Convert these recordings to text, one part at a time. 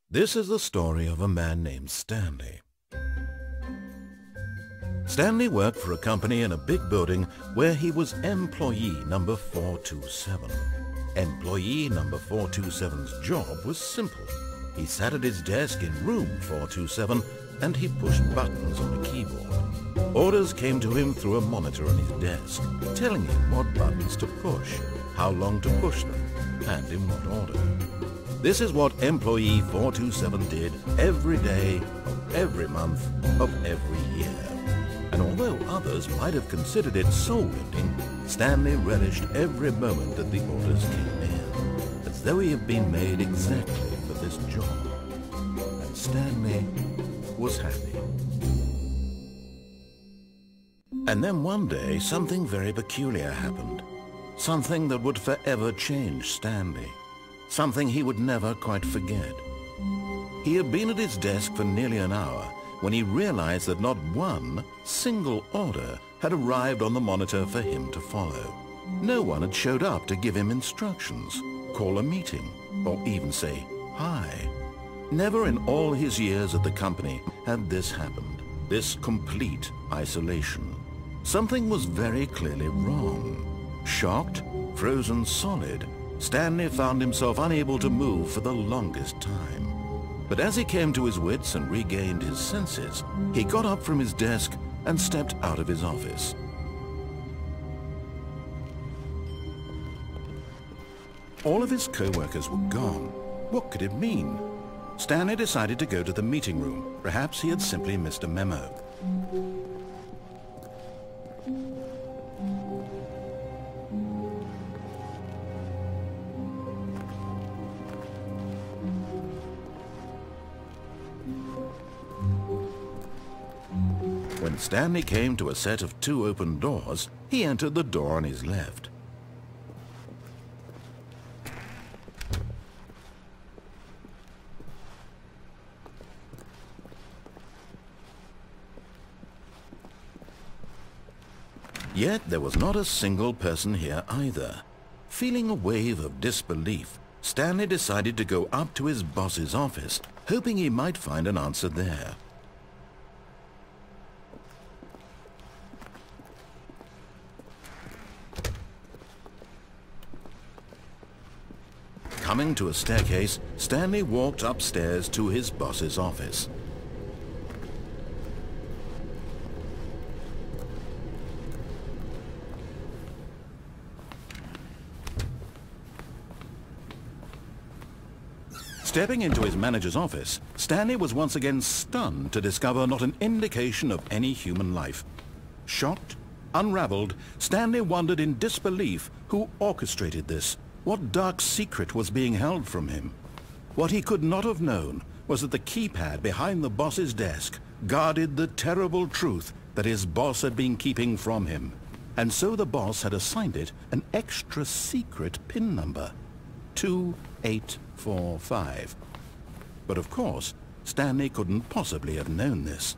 This is the story of a man named Stanley. Stanley worked for a company in a big building where he was employee number 427. Employee number 427's job was simple. He sat at his desk in room 427 and he pushed buttons on a keyboard. Orders came to him through a monitor on his desk, telling him what buttons to push, how long to push them, and in what order. This is what employee 427 did every day of every month of every year. And although others might have considered it soul-rending, Stanley relished every moment that the orders came in, as though he had been made exactly for this job. And Stanley was happy. And then one day, something very peculiar happened. Something that would forever change Stanley. Something he would never quite forget. He had been at his desk for nearly an hour when he realized that not one single order had arrived on the monitor for him to follow. No one had showed up to give him instructions, call a meeting, or even say hi. Never in all his years at the company had this happened, this complete isolation. Something was very clearly wrong. Shocked, frozen solid, Stanley found himself unable to move for the longest time. But as he came to his wits and regained his senses, he got up from his desk and stepped out of his office. All of his co-workers were gone. What could it mean? Stanley decided to go to the meeting room. Perhaps he had simply missed a memo. When Stanley came to a set of 2 open doors, he entered the door on his left. Yet there was not a single person here either. Feeling a wave of disbelief, Stanley decided to go up to his boss's office, hoping he might find an answer there. Coming to a staircase, Stanley walked upstairs to his boss's office. Stepping into his manager's office, Stanley was once again stunned to discover not an indication of any human life. Shocked, unraveled, Stanley wondered in disbelief who orchestrated this. What dark secret was being held from him? What he could not have known was that the keypad behind the boss's desk guarded the terrible truth that his boss had been keeping from him. And so the boss had assigned it an extra secret PIN number, 2845. But of course, Stanley couldn't possibly have known this.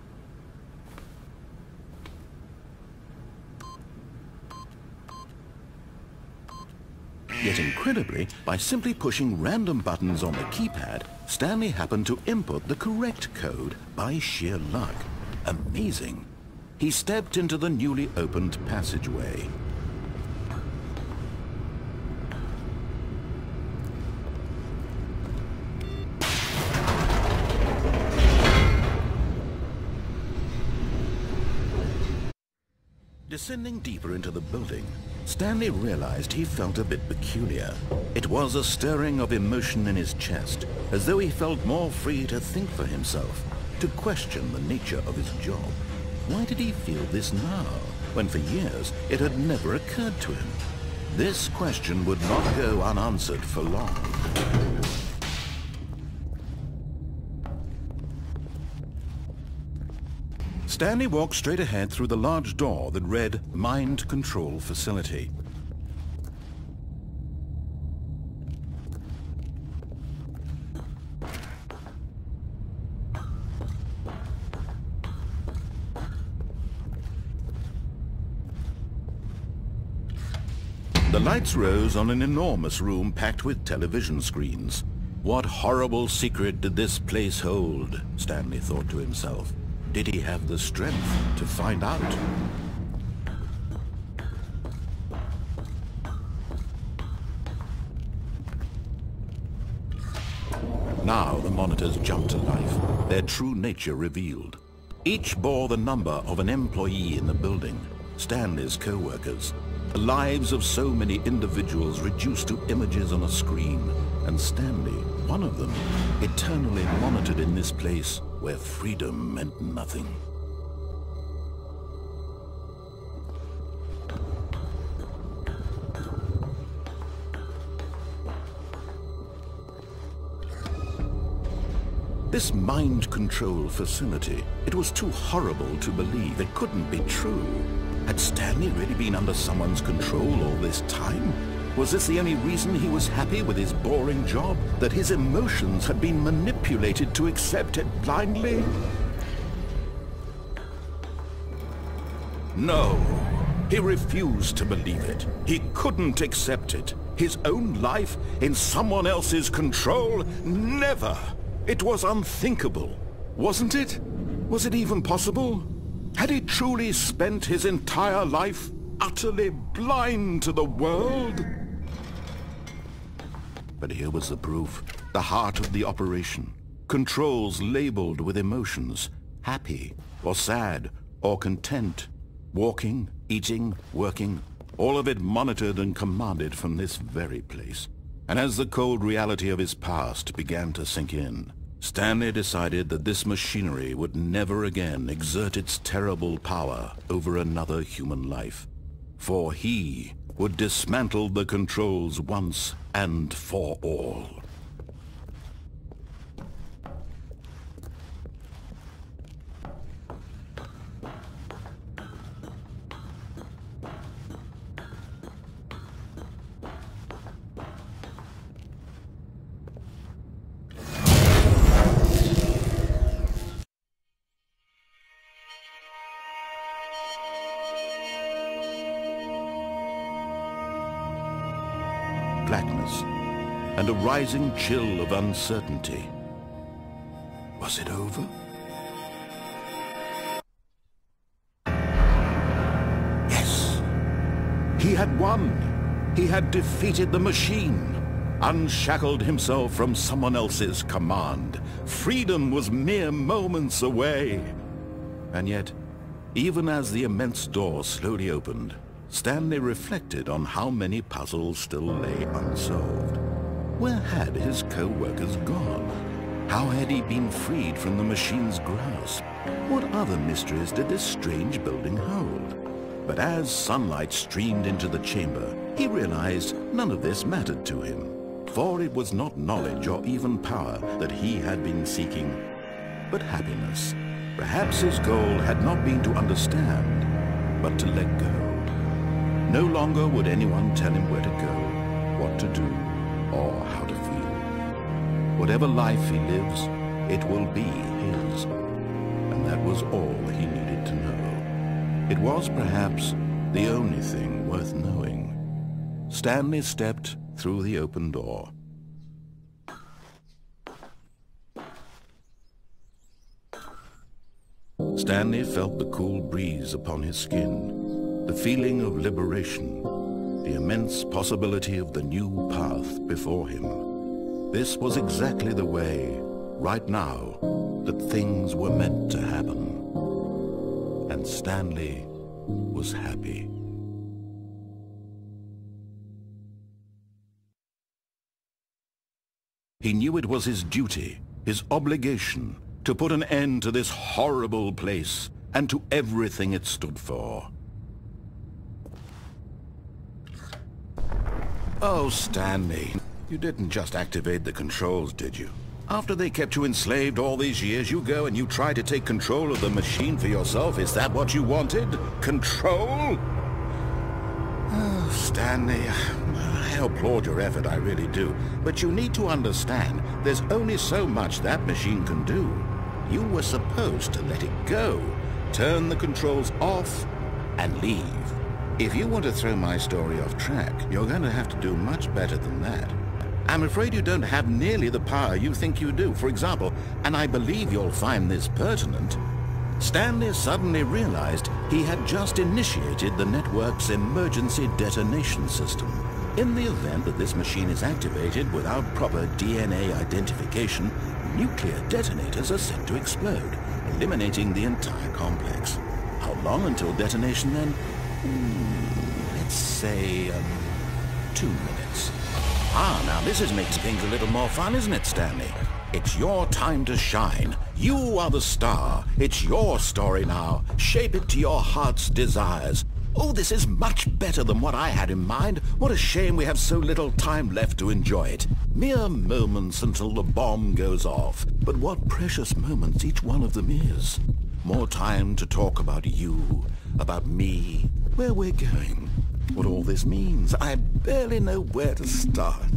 Yet incredibly, by simply pushing random buttons on the keypad, Stanley happened to input the correct code by sheer luck. Amazing. He stepped into the newly opened passageway. Descending deeper into the building, Stanley realized he felt a bit peculiar. It was a stirring of emotion in his chest, as though he felt more free to think for himself, to question the nature of his job. Why did he feel this now, when for years it had never occurred to him? This question would not go unanswered for long. Stanley walked straight ahead through the large door that read Mind Control Facility. The lights rose on an enormous room packed with television screens. What horrible secret did this place hold? Stanley thought to himself. Did he have the strength to find out? Now the monitors jumped to life, their true nature revealed. Each bore the number of an employee in the building, Stanley's co-workers. The lives of so many individuals reduced to images on a screen, and Stanley, one of them, eternally monitored in this place where freedom meant nothing. This mind control facility, it was too horrible to believe. It couldn't be true. Had Stanley really been under someone's control all this time? Was this the only reason he was happy with his boring job? That his emotions had been manipulated to accept it blindly? No, he refused to believe it. He couldn't accept it. His own life in someone else's control? Never! It was unthinkable, wasn't it? Was it even possible? Had he truly spent his entire life utterly blind to the world? But here was the proof, the heart of the operation. Controls labeled with emotions, happy or sad or content, walking, eating, working, all of it monitored and commanded from this very place. And as the cold reality of his past began to sink in, Stanley decided that this machinery would never again exert its terrible power over another human life, for he would dismantle the controls once and for all. Blackness, and a rising chill of uncertainty. Was it over? Yes! He had won! He had defeated the machine, unshackled himself from someone else's command. Freedom was mere moments away. And yet, even as the immense door slowly opened, Stanley reflected on how many puzzles still lay unsolved. Where had his co-workers gone? How had he been freed from the machine's grasp? What other mysteries did this strange building hold? But as sunlight streamed into the chamber, he realized none of this mattered to him, for it was not knowledge or even power that he had been seeking, but happiness. Perhaps his goal had not been to understand, but to let go. No longer would anyone tell him where to go, what to do, or how to feel. Whatever life he lives, it will be his. And that was all he needed to know. It was perhaps the only thing worth knowing. Stanley stepped through the open door. Stanley felt the cool breeze upon his skin. The feeling of liberation, the immense possibility of the new path before him. This was exactly the way, right now, that things were meant to happen. And Stanley was happy. He knew it was his duty, his obligation, to put an end to this horrible place and to everything it stood for. Oh, Stanley, you didn't just activate the controls, did you? After they kept you enslaved all these years, you go and you try to take control of the machine for yourself. Is that what you wanted? Control? Oh, Stanley, I applaud your effort, I really do. But you need to understand, there's only so much that machine can do. You were supposed to let it go, turn the controls off, and leave. If you want to throw my story off track, you're going to have to do much better than that. I'm afraid you don't have nearly the power you think you do. For example, and I believe you'll find this pertinent, Stanley suddenly realized he had just initiated the network's emergency detonation system. In the event that this machine is activated without proper DNA identification, nuclear detonators are set to explode, eliminating the entire complex. How long until detonation then? Let's say 2 minutes. Now this is making things a little more fun, isn't it, Stanley? It's your time to shine. You are the star. It's your story now. Shape it to your heart's desires. Oh, this is much better than what I had in mind. What a shame we have so little time left to enjoy it. Mere moments until the bomb goes off. But what precious moments each one of them is. More time to talk about you, about me, where we're going, what all this means. I barely know where to start.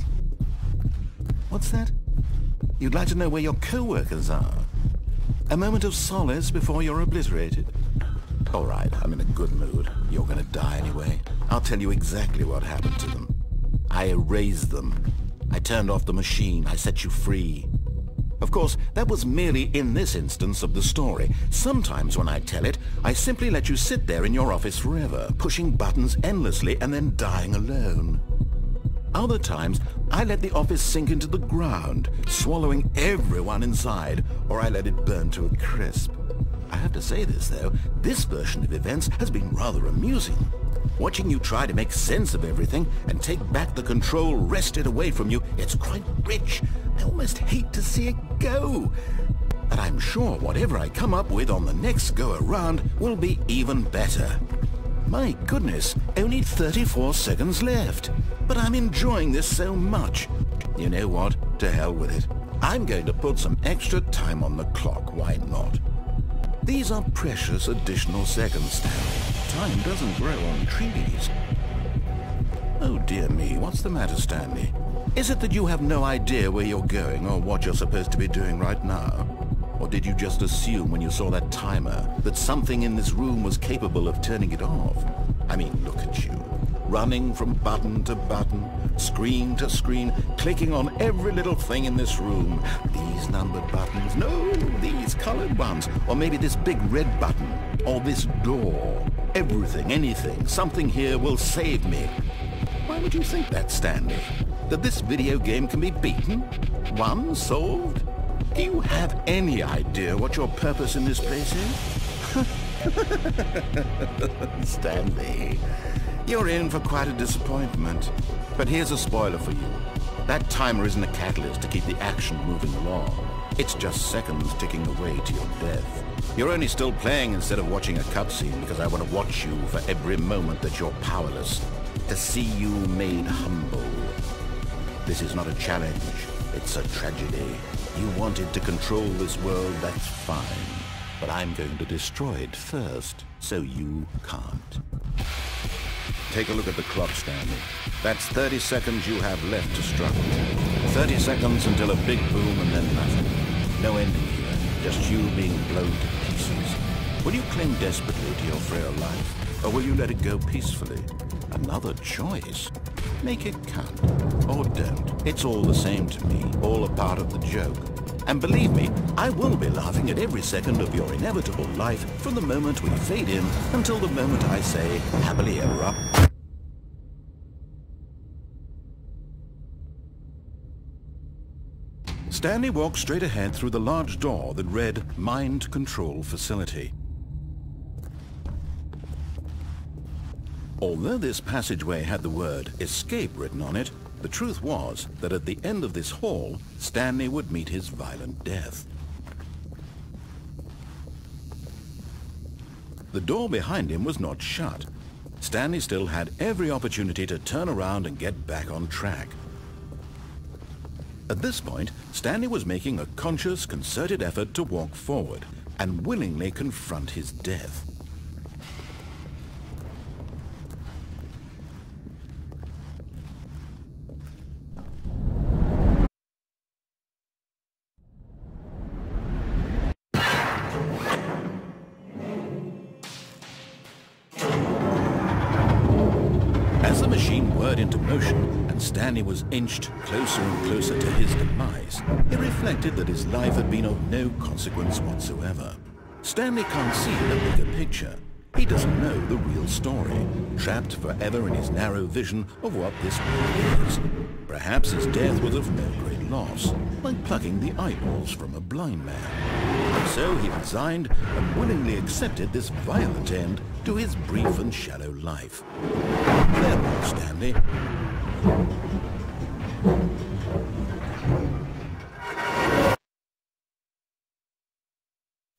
What's that? You'd like to know where your co-workers are? A moment of solace before you're obliterated? All right, I'm in a good mood. You're gonna die anyway. I'll tell you exactly what happened to them. I erased them. I turned off the machine. I set you free. Of course, that was merely in this instance of the story. Sometimes when I tell it, I simply let you sit there in your office forever, pushing buttons endlessly and then dying alone. Other times, I let the office sink into the ground, swallowing everyone inside, or I let it burn to a crisp. I have to say this, though, this version of events has been rather amusing. Watching you try to make sense of everything and take back the control wrested away from you, it's quite rich. I almost hate to see it go. But I'm sure whatever I come up with on the next go-around will be even better. My goodness, only 34 seconds left. But I'm enjoying this so much. You know what? To hell with it. I'm going to put some extra time on the clock, why not? These are precious additional seconds, Stanley. Time doesn't grow on trees. Oh dear me, what's the matter, Stanley? Is it that you have no idea where you're going or what you're supposed to be doing right now? Or did you just assume when you saw that timer that something in this room was capable of turning it off? I mean, look at you. Running from button to button, screen to screen, clicking on every little thing in this room. These numbered buttons, no, these colored ones. Or maybe this big red button, or this door. Everything, anything, something here will save me. Why would you think that, Stanley? That this video game can be beaten? Won? Solved? Do you have any idea what your purpose in this place is? Stanley, you're in for quite a disappointment. But here's a spoiler for you. That timer isn't a catalyst to keep the action moving along. It's just seconds ticking away to your death. You're only still playing instead of watching a cutscene because I want to watch you for every moment that you're powerless. To see you made humble. This is not a challenge. It's a tragedy. You wanted to control this world, that's fine. But I'm going to destroy it first, so you can't. Take a look at the clock, Stanley. That's 30 seconds you have left to struggle. 30 seconds until a big boom and then nothing. No ending here, just you being blown to pieces. Will you cling desperately to your frail life, or will you let it go peacefully? Another choice. Make it count. Or don't. It's all the same to me, all a part of the joke. And believe me, I will be laughing at every second of your inevitable life from the moment we fade in until the moment I say, happily ever after. Stanley walked straight ahead through the large door that read, Mind Control Facility. Although this passageway had the word escape written on it, the truth was that at the end of this hall, Stanley would meet his violent death. The door behind him was not shut. Stanley still had every opportunity to turn around and get back on track. At this point, Stanley was making a conscious, concerted effort to walk forward and willingly confront his death. As the machine whirred into motion and Stanley was inched closer and closer to his demise, he reflected that his life had been of no consequence whatsoever. Stanley can't see the bigger picture. He doesn't know the real story, trapped forever in his narrow vision of what this world is. Perhaps his death was of no great loss, like plucking the eyeballs from a blind man. So he resigned and willingly accepted this violent end to his brief and shallow life. Farewell, Stanley.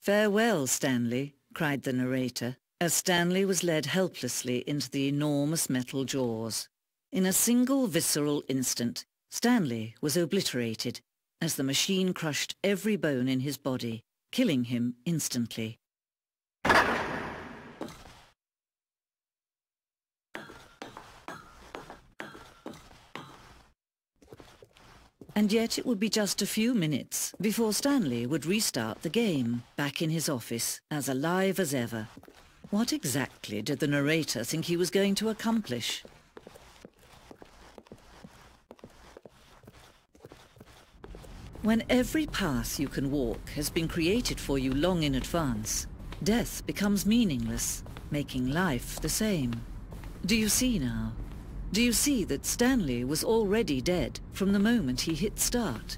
"Farewell, Stanley," cried the narrator, as Stanley was led helplessly into the enormous metal jaws. In a single visceral instant, Stanley was obliterated, as the machine crushed every bone in his body, killing him instantly. And yet it would be just a few minutes before Stanley would restart the game, back in his office, as alive as ever. What exactly did the narrator think he was going to accomplish? When every path you can walk has been created for you long in advance, death becomes meaningless, making life the same. Do you see now? Do you see that Stanley was already dead from the moment he hit start?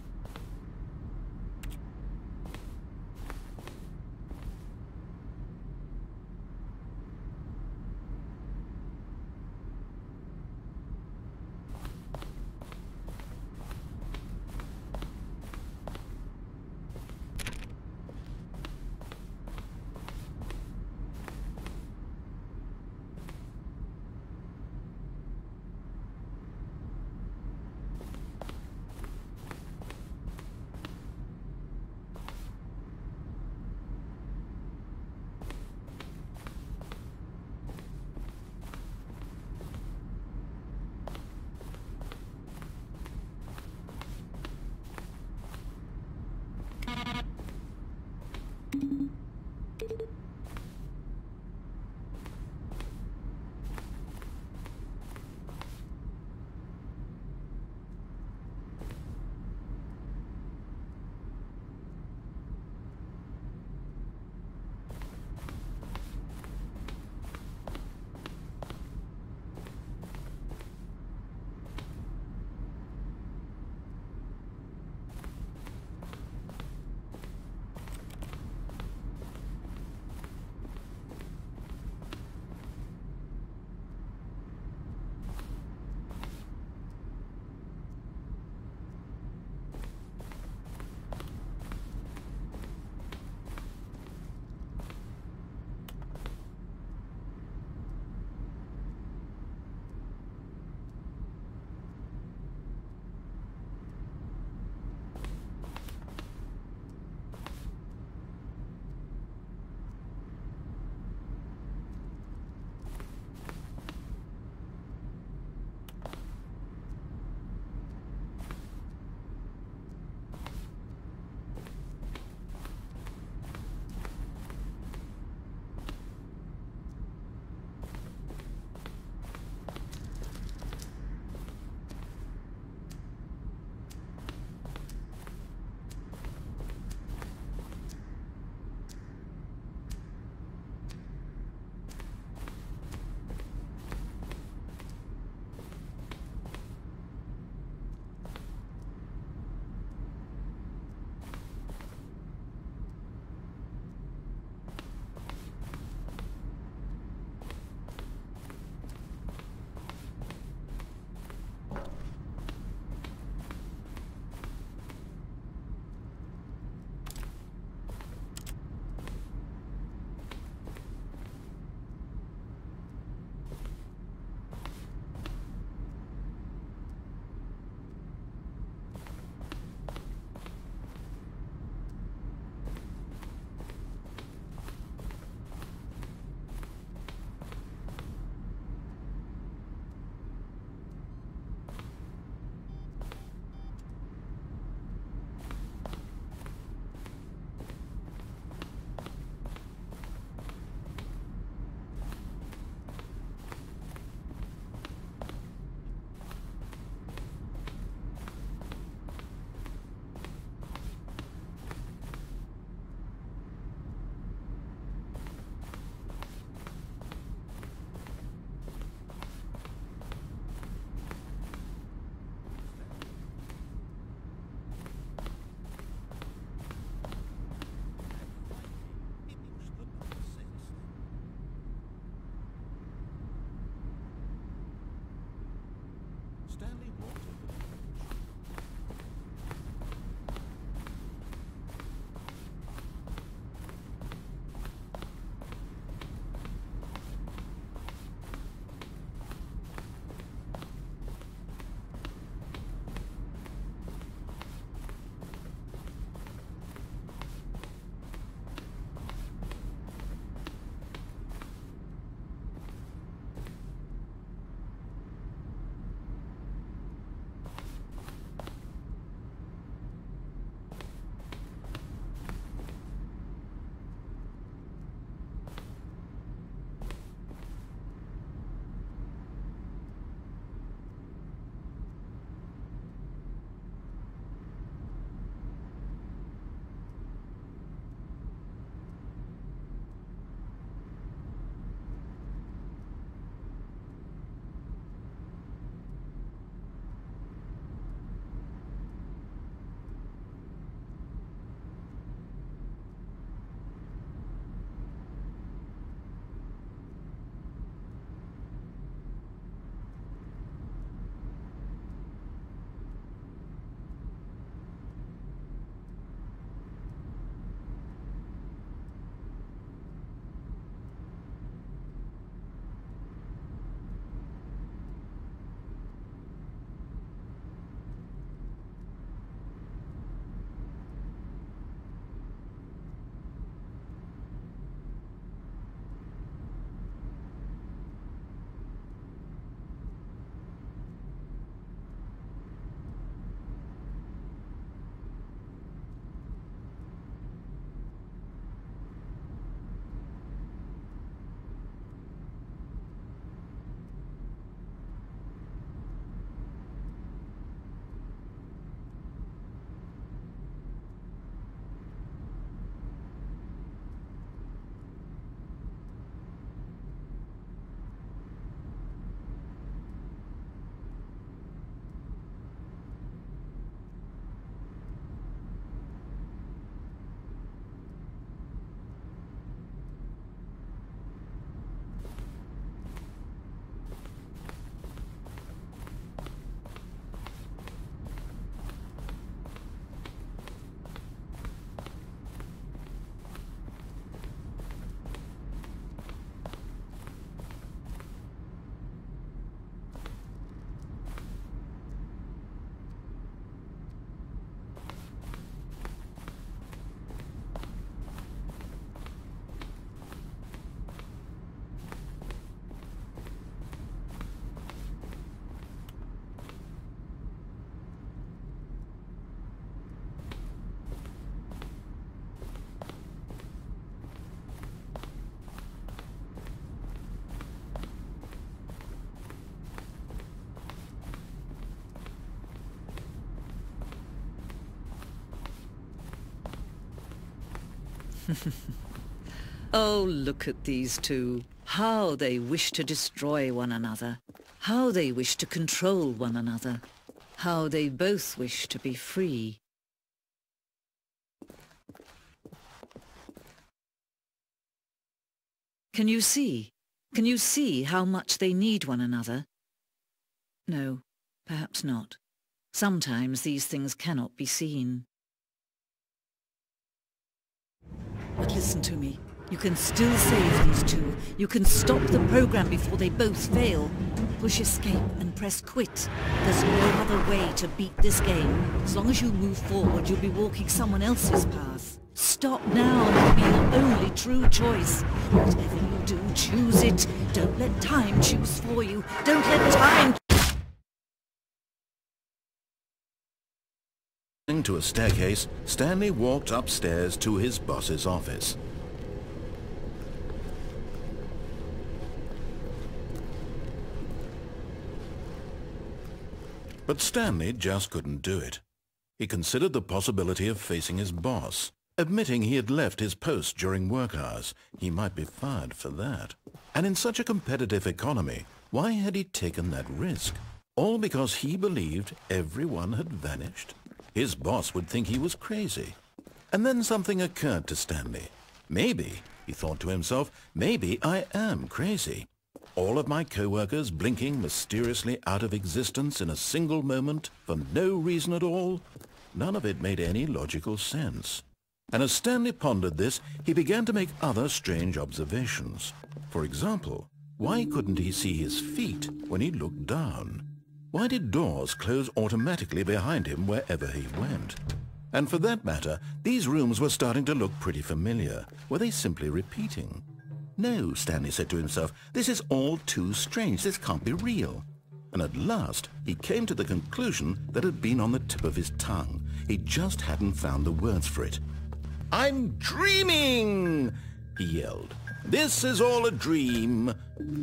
Stanley walked over the Oh, look at these two. How they wish to destroy one another. How they wish to control one another. How they both wish to be free. Can you see? Can you see how much they need one another? No, perhaps not. Sometimes these things cannot be seen. But listen to me. You can still save these two. You can stop the program before they both fail. Push escape and press quit. There's no other way to beat this game. As long as you move forward, you'll be walking someone else's path. Stop now and it'll be your only true choice. Whatever you do, choose it. Don't let time choose for you. Don't let time... To a staircase, Stanley walked upstairs to his boss's office. But Stanley just couldn't do it. He considered the possibility of facing his boss. Admitting he had left his post during work hours, he might be fired for that. And in such a competitive economy, why had he taken that risk? All because he believed everyone had vanished? His boss would think he was crazy. And then something occurred to Stanley. Maybe, he thought to himself, maybe I am crazy. all of my co-workers blinking mysteriously out of existence in a single moment for no reason at all? None of it made any logical sense. And as Stanley pondered this, he began to make other strange observations. For example, why couldn't he see his feet when he looked down? Why did doors close automatically behind him wherever he went? And for that matter, these rooms were starting to look pretty familiar. Were they simply repeating? No, Stanley said to himself, this is all too strange. This can't be real. And at last, he came to the conclusion that had been on the tip of his tongue. He just hadn't found the words for it. "I'm dreaming!" he yelled. "This is all a dream."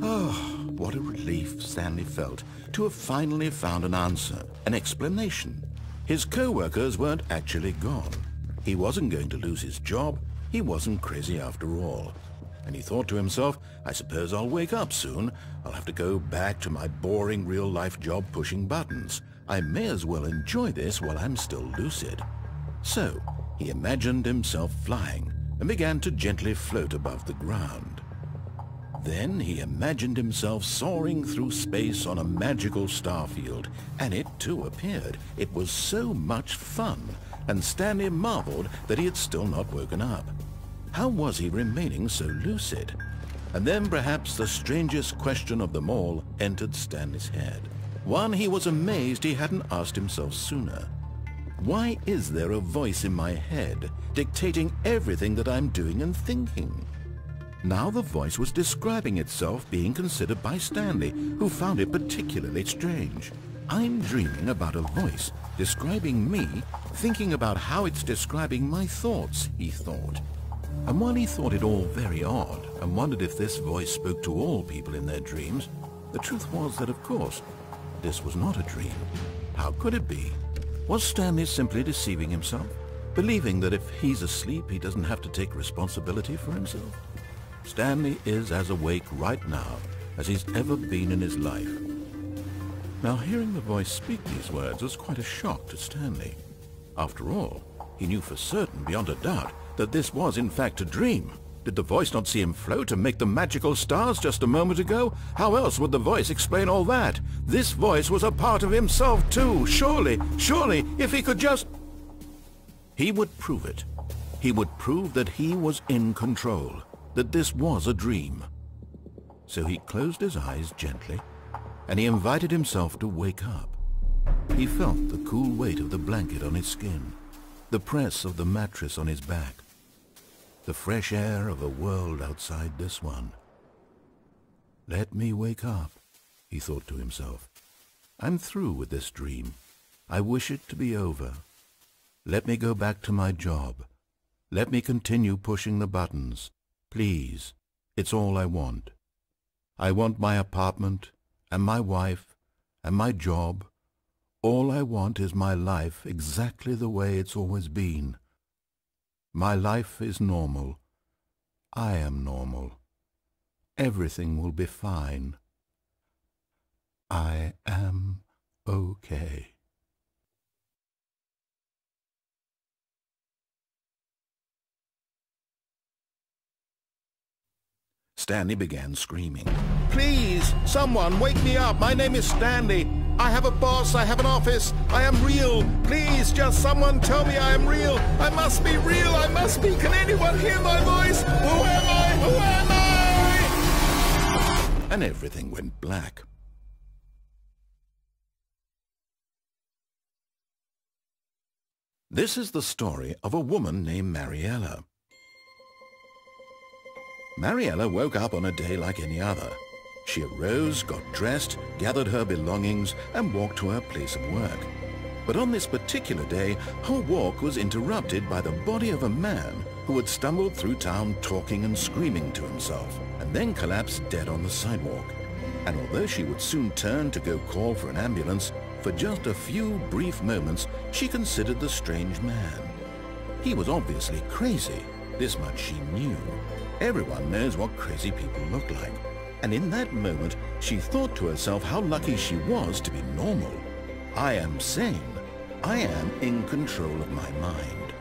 Oh, what a relief Stanley felt to have finally found an answer, an explanation. His co-workers weren't actually gone. He wasn't going to lose his job. He wasn't crazy after all. And he thought to himself, I suppose I'll wake up soon. I'll have to go back to my boring real-life job pushing buttons. I may as well enjoy this while I'm still lucid. So, he imagined himself flying and began to gently float above the ground. Then he imagined himself soaring through space on a magical starfield, and it too appeared. It was so much fun, and Stanley marveled that he had still not woken up. How was he remaining so lucid? And then perhaps the strangest question of them all entered Stanley's head. One he was amazed he hadn't asked himself sooner. Why is there a voice in my head dictating everything that I'm doing and thinking? Now the voice was describing itself being considered by Stanley, who found it particularly strange. I'm dreaming about a voice describing me, thinking about how it's describing my thoughts, he thought. And while he thought it all very odd and wondered if this voice spoke to all people in their dreams, the truth was that, of course, this was not a dream. How could it be? Was Stanley simply deceiving himself, believing that if he's asleep he doesn't have to take responsibility for himself? Stanley is as awake right now as he's ever been in his life. Now, hearing the voice speak these words was quite a shock to Stanley. After all, he knew for certain, beyond a doubt, that this was in fact a dream. Did the voice not see him float and make the magical stars just a moment ago? How else would the voice explain all that? This voice was a part of himself too. Surely, if he could just... He would prove it. He would prove that he was in control, that this was a dream. So he closed his eyes gently, and he invited himself to wake up. He felt the cool weight of the blanket on his skin, the press of the mattress on his back, the fresh air of a world outside this one. Let me wake up, he thought to himself. I'm through with this dream. I wish it to be over. Let me go back to my job. Let me continue pushing the buttons. Please, it's all I want. I want my apartment, and my wife, and my job. All I want is my life exactly the way it's always been. My life is normal. I am normal. Everything will be fine. I am okay. Stanley began screaming. Please, someone, wake me up. My name is Stanley. I have a boss. I have an office. I am real. Please, just someone tell me I am real. I must be real. I must be. Can anyone hear my voice? Who am I? Who am I? And everything went black. This is the story of a woman named Mariella. Mariella woke up on a day like any other. She arose, got dressed, gathered her belongings, and walked to her place of work. But on this particular day, her walk was interrupted by the body of a man who had stumbled through town talking and screaming to himself, and then collapsed dead on the sidewalk. And although she would soon turn to go call for an ambulance, for just a few brief moments she considered the strange man. He was obviously crazy. This much she knew. Everyone knows what crazy people look like. And in that moment, she thought to herself how lucky she was to be normal. I am sane. I am in control of my mind.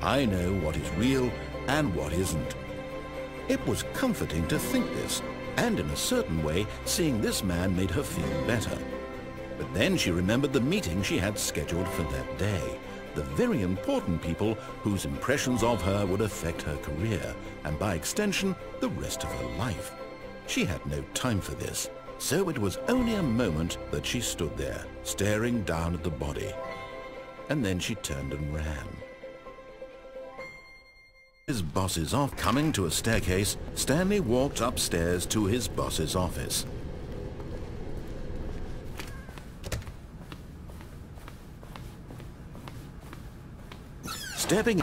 I know what is real and what isn't. It was comforting to think this, And in a certain way, seeing this man made her feel better. But then she remembered the meeting she had scheduled for that day. The very important people whose impressions of her would affect her career, and by extension, the rest of her life. She had no time for this, so it was only a moment that she stood there, staring down at the body. And then she turned and ran. His boss's off. Coming to a staircase, Stanley walked upstairs to his boss's office. Stepping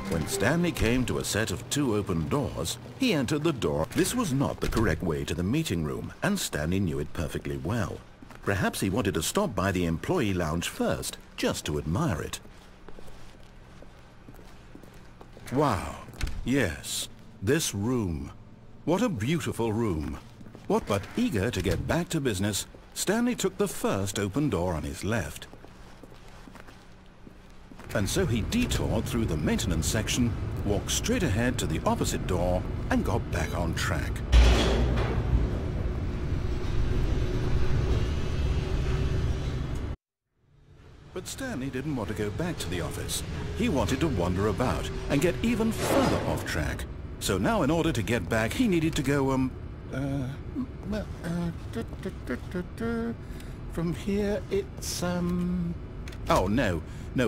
When Stanley came to a set of 2 open doors, he entered the door. This was not the correct way to the meeting room, and Stanley knew it perfectly well. Perhaps he wanted to stop by the employee lounge first, just to admire it. Wow, yes, this room. What a beautiful room. But eager to get back to business, Stanley took the first open door on his left. And so he detoured through the maintenance section, walked straight ahead to the opposite door, and got back on track. But Stanley didn't want to go back to the office. He wanted to wander about and get even further off track. So now in order to get back, he needed to go, from here it's, oh, no,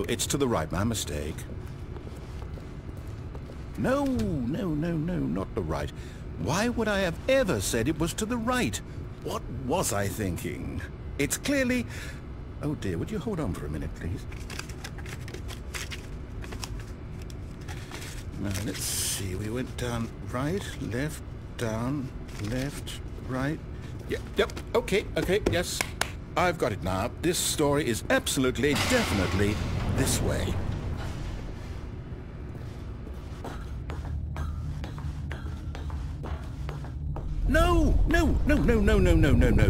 it's to the right, my mistake. No, not the right. Why would I have ever said it was to the right? What was I thinking? It's clearly... Oh dear, would you hold on for a minute, please? Now, let's see, we went down right, left, down, left, right. Yep, okay, yes. I've got it now. This story is absolutely, definitely this way. No.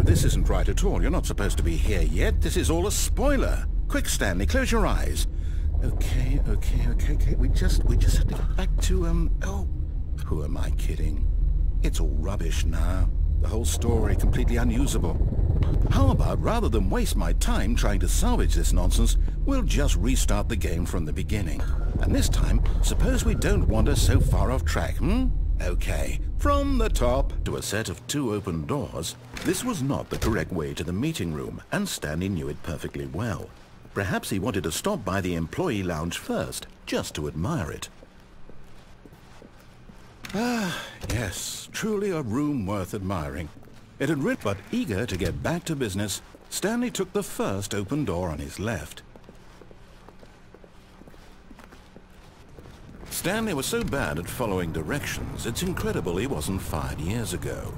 This isn't right at all. You're not supposed to be here yet. This is all a spoiler. Quick, Stanley, close your eyes. Okay. We just have to get back to, oh, who am I kidding? It's all rubbish now. The whole story completely unusable. How about, rather than waste my time trying to salvage this nonsense, we'll just restart the game from the beginning. And this time, suppose we don't wander so far off track, Okay, from the top to a set of 2 open doors. This was not the correct way to the meeting room, and Stanley knew it perfectly well. Perhaps he wanted to stop by the employee lounge first, just to admire it. Ah, yes, truly a room worth admiring. It had written, but eager to get back to business, Stanley took the first open door on his left. Stanley was so bad at following directions, it's incredible he wasn't fired years ago.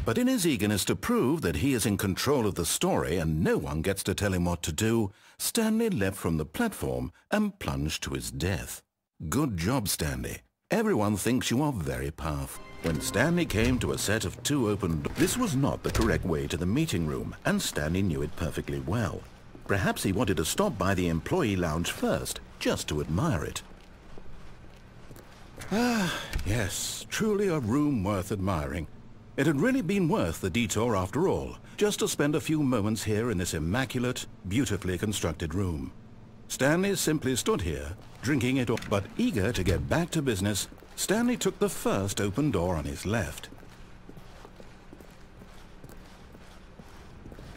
But in his eagerness to prove that he is in control of the story and no one gets to tell him what to do, Stanley leapt from the platform and plunged to his death. Good job, Stanley. Everyone thinks you are very powerful. When Stanley came to a set of 2 open doors, this was not the correct way to the meeting room, and Stanley knew it perfectly well. Perhaps he wanted to stop by the employee lounge first, just to admire it. Ah, yes, truly a room worth admiring. It had really been worth the detour after all, just to spend a few moments here in this immaculate, beautifully constructed room. Stanley simply stood here, drinking it all, but eager to get back to business, Stanley took the first open door on his left.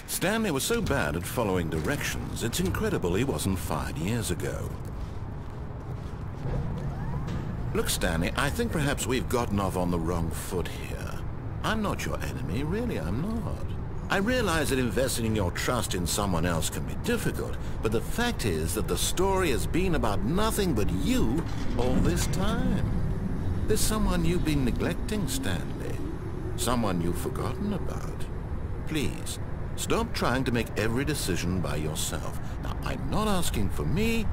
Stanley was so bad at following directions, it's incredible he wasn't fired years ago. Look, Stanley, I think perhaps we've gotten off on the wrong foot here. I'm not your enemy, really I'm not. I realize that investing your trust in someone else can be difficult, but the fact is that the story has been about nothing but you all this time. There's someone you've been neglecting, Stanley. Someone you've forgotten about. Please, stop trying to make every decision by yourself. Now, I'm not asking for me,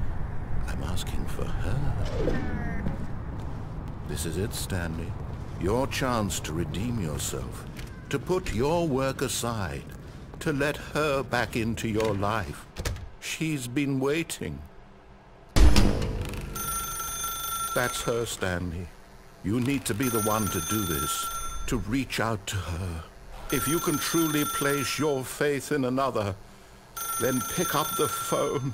I'm asking for her. This is it, Stanley. Your chance to redeem yourself, to put your work aside, to let her back into your life. She's been waiting. That's her, Stanley. You need to be the one to do this, to reach out to her. If you can truly place your faith in another, then pick up the phone.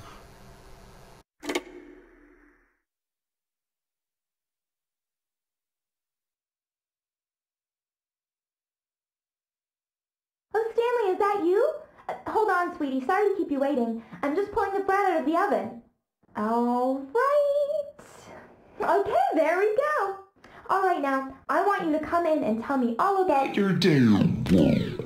Oh, Stanley, is that you? Hold on, sweetie. Sorry to keep you waiting. I'm just pulling the bread out of the oven. All right. Okay, there we go. All right, now, I want you to come in and tell me all about your damn wife.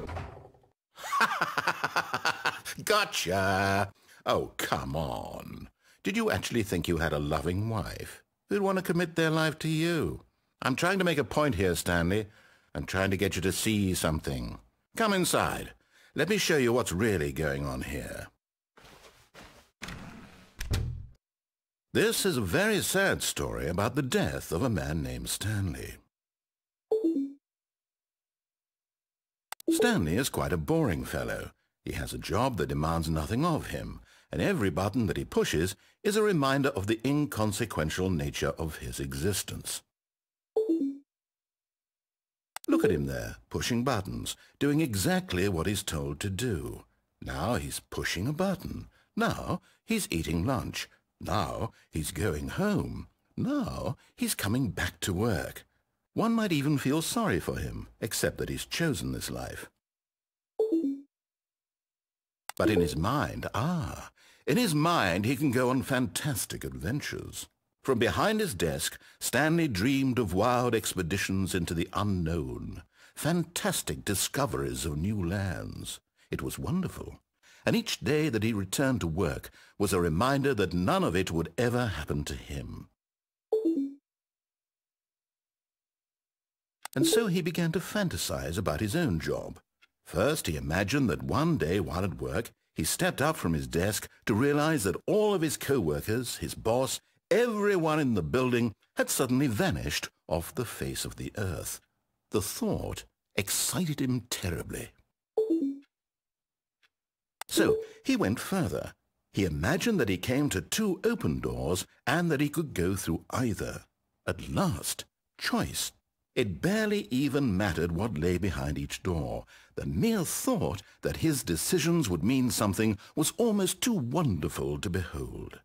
Gotcha! Oh, come on. Did you actually think you had a loving wife who'd want to commit their life to you? I'm trying to make a point here, Stanley. I'm trying to get you to see something. Come inside. Let me show you what's really going on here. This is a very sad story about the death of a man named Stanley. Stanley is quite a boring fellow. He has a job that demands nothing of him, and every button that he pushes is a reminder of the inconsequential nature of his existence. Look at him there, pushing buttons, doing exactly what he's told to do. Now he's pushing a button. Now he's eating lunch. Now he's going home. Now he's coming back to work. One might even feel sorry for him, except that he's chosen this life. But in his mind, in his mind he can go on fantastic adventures. From behind his desk, Stanley dreamed of wild expeditions into the unknown, fantastic discoveries of new lands. It was wonderful, and each day that he returned to work was a reminder that none of it would ever happen to him. And so he began to fantasize about his own job. First, he imagined that one day while at work, he stepped up from his desk to realize that all of his co-workers, his boss, everyone in the building had suddenly vanished off the face of the earth. The thought excited him terribly. So he went further. He imagined that he came to 2 open doors and that he could go through either. At last, choice. It barely even mattered what lay behind each door. The mere thought that his decisions would mean something was almost too wonderful to behold.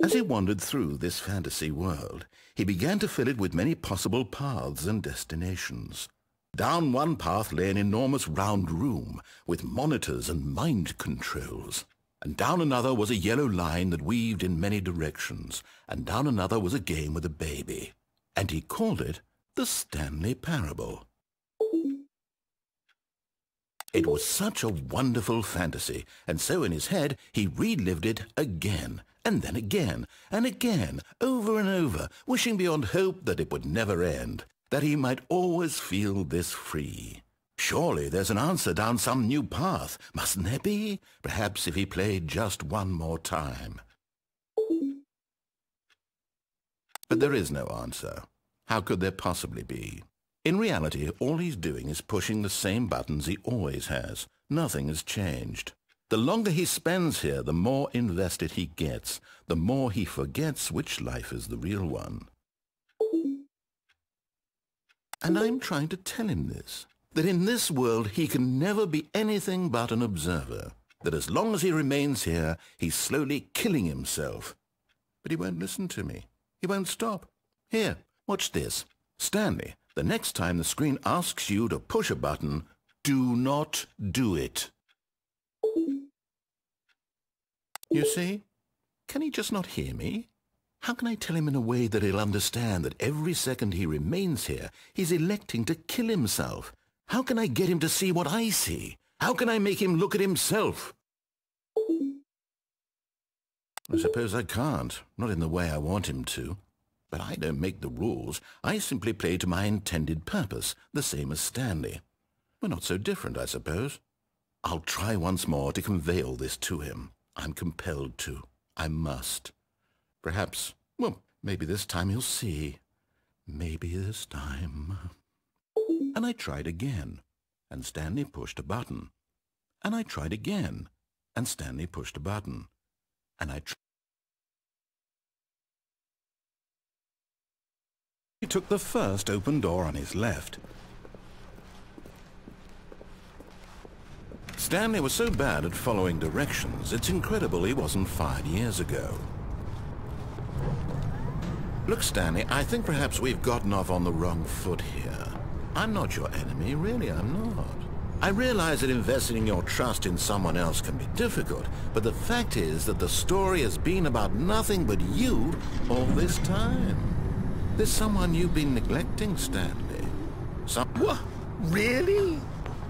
As he wandered through this fantasy world, he began to fill it with many possible paths and destinations. Down one path lay an enormous round room with monitors and mind controls. And down another was a yellow line that weaved in many directions, and down another was a game with a baby. And he called it the Stanley Parable. It was such a wonderful fantasy, and so in his head he relived it again, and then again, and again, over and over, wishing beyond hope that it would never end, that he might always feel this free. Surely there's an answer down some new path, mustn't there be? Perhaps if he played just one more time. But there is no answer. How could there possibly be? In reality, all he's doing is pushing the same buttons he always has. Nothing has changed. The longer he spends here, the more invested he gets, the more he forgets which life is the real one. And I'm trying to tell him this, that in this world he can never be anything but an observer, that as long as he remains here, he's slowly killing himself. But he won't listen to me. He won't stop. Here, watch this. Stanley, the next time the screen asks you to push a button, do not do it. You see? Can he just not hear me? How can I tell him in a way that he'll understand that every second he remains here, he's electing to kill himself? How can I get him to see what I see? How can I make him look at himself? I suppose I can't, not in the way I want him to. But I don't make the rules. I simply play to my intended purpose, the same as Stanley. We're not so different, I suppose. I'll try once more to convey all this to him. I'm compelled to. I must. Perhaps, well, maybe this time he'll see. Maybe this time. And I tried again, and Stanley pushed a button. And I tried again, and Stanley pushed a button. And He took the first open door on his left. Stanley was so bad at following directions, it's incredible he wasn't fired years ago. Look, Stanley, I think perhaps we've gotten off on the wrong foot here. I'm not your enemy, really, I'm not. I realize that investing your trust in someone else can be difficult, but the fact is that the story has been about nothing but you all this time. There's someone you've been neglecting, Stanley. What? Really?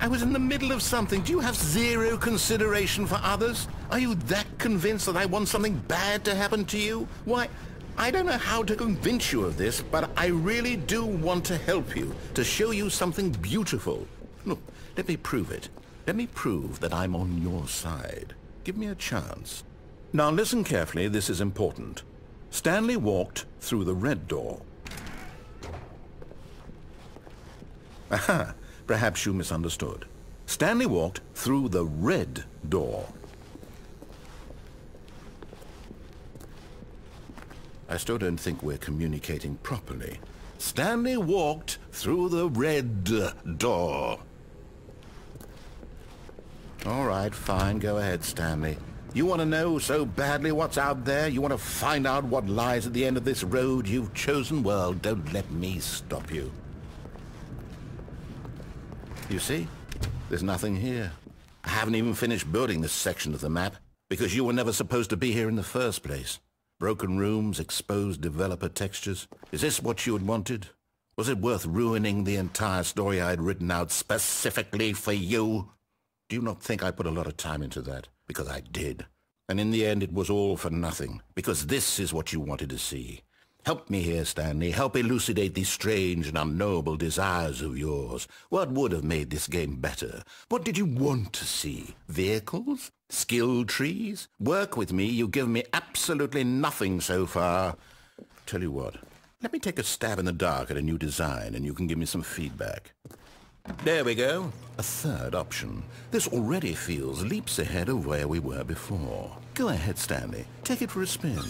I was in the middle of something. Do you have zero consideration for others? Are you that convinced that I want something bad to happen to you? Why, I don't know how to convince you of this, but I really do want to help you, to show you something beautiful. Look, let me prove it. Let me prove that I'm on your side. Give me a chance. Now listen carefully, this is important. Stanley walked through the red door. Aha! Perhaps you misunderstood. Stanley walked through the red door. I still don't think we're communicating properly. Stanley walked through the red door. All right, fine. Go ahead, Stanley. You want to know so badly what's out there? You want to find out what lies at the end of this road you've chosen? Well, don't let me stop you. You see? There's nothing here. I haven't even finished building this section of the map, because you were never supposed to be here in the first place. Broken rooms, exposed developer textures. Is this what you had wanted? Was it worth ruining the entire story I had written out specifically for you? Do you not think I put a lot of time into that? Because I did. And in the end it was all for nothing, because this is what you wanted to see. Help me here, Stanley. Help elucidate these strange and unknowable desires of yours. What would have made this game better? What did you want to see? Vehicles? Skill trees? Work with me. You've given me absolutely nothing so far. Tell you what, let me take a stab in the dark at a new design and you can give me some feedback. There we go. A third option. This already feels leaps ahead of where we were before. Go ahead, Stanley. Take it for a spin.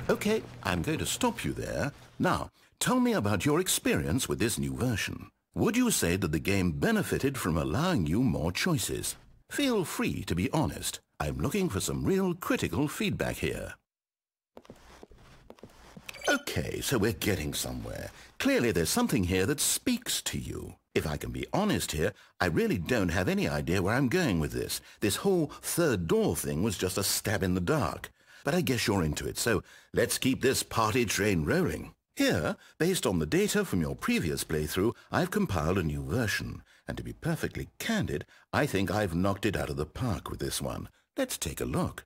Okay, I'm going to stop you there. Now, tell me about your experience with this new version. Would you say that the game benefited from allowing you more choices? Feel free to be honest. I'm looking for some real critical feedback here. Okay, so we're getting somewhere. Clearly there's something here that speaks to you. If I can be honest here, I really don't have any idea where I'm going with this. This whole third door thing was just a stab in the dark. But I guess you're into it, so let's keep this party train rolling. Here, based on the data from your previous playthrough, I've compiled a new version. And to be perfectly candid, I think I've knocked it out of the park with this one. Let's take a look.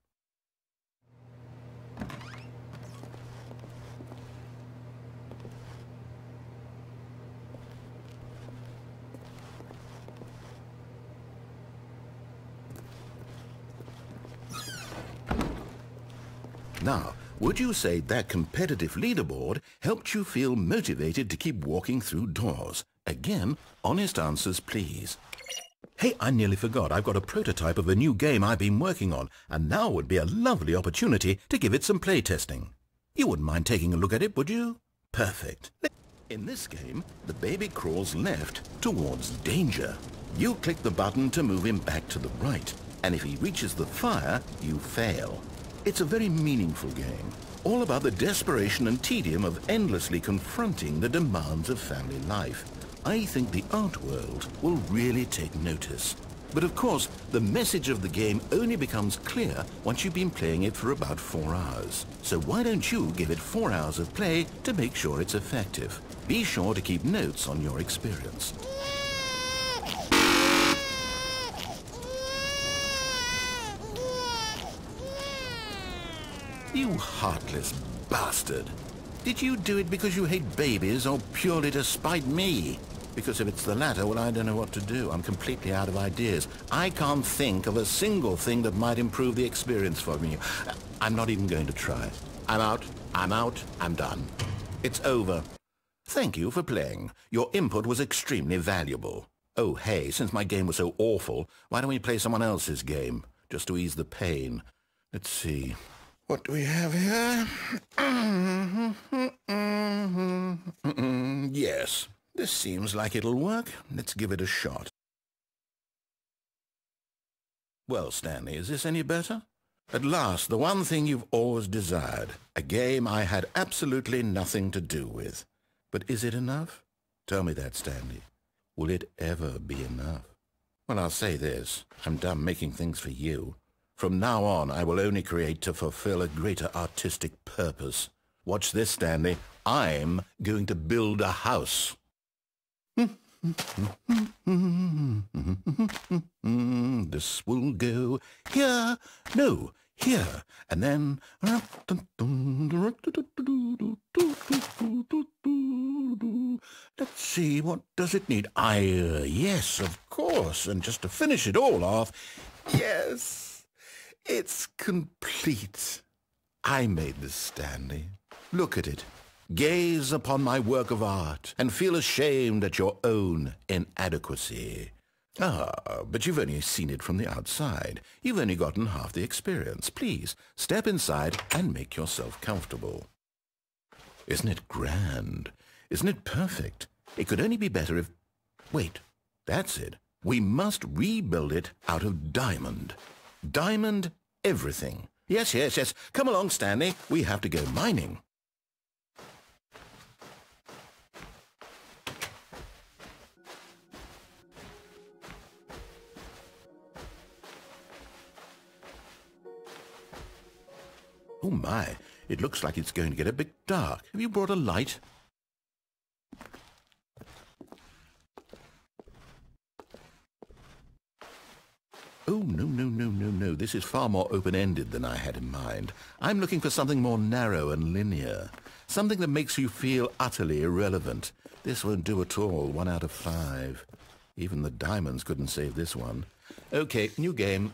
Now, would you say that competitive leaderboard helped you feel motivated to keep walking through doors? Again, honest answers, please. Hey, I nearly forgot. I've got a prototype of a new game I've been working on, and now would be a lovely opportunity to give it some playtesting. You wouldn't mind taking a look at it, would you? Perfect. In this game, the baby crawls left towards danger. You click the button to move him back to the right, and if he reaches the fire, you fail. It's a very meaningful game, all about the desperation and tedium of endlessly confronting the demands of family life. I think the art world will really take notice. But of course, the message of the game only becomes clear once you've been playing it for about 4 hours. So why don't you give it 4 hours of play to make sure it's effective? Be sure to keep notes on your experience. You heartless bastard. Did you do it because you hate babies or purely to spite me? Because if it's the latter, well, I don't know what to do. I'm completely out of ideas. I can't think of a single thing that might improve the experience for me. I'm not even going to try. I'm out. I'm done. It's over. Thank you for playing. Your input was extremely valuable. Oh, hey, since my game was so awful, why don't we play someone else's game? Just to ease the pain. Let's see. What do we have here? Yes, this seems like it'll work. Let's give it a shot. Well, Stanley, is this any better? At last, the one thing you've always desired. A game I had absolutely nothing to do with. But is it enough? Tell me that, Stanley. Will it ever be enough? Well, I'll say this. I'm done making things for you. From now on, I will only create to fulfill a greater artistic purpose. Watch this, Stanley. I'm going to build a house. This will go here. No, here. And then... Let's see, what does it need? Yes, of course. And just to finish it all off, yes. It's complete. I made this, Stanley. Look at it. Gaze upon my work of art and feel ashamed at your own inadequacy. Ah, but you've only seen it from the outside. You've only gotten half the experience. Please, step inside and make yourself comfortable. Isn't it grand? Isn't it perfect? It could only be better if... Wait, that's it. We must rebuild it out of diamond. Diamond everything. Yes. Come along, Stanley. We have to go mining. Oh my, it looks like it's going to get a bit dark. Have you brought a light? Oh, no. This is far more open-ended than I had in mind. I'm looking for something more narrow and linear. Something that makes you feel utterly irrelevant. This won't do at all. 1 out of 5. Even the diamonds couldn't save this one. Okay, new game.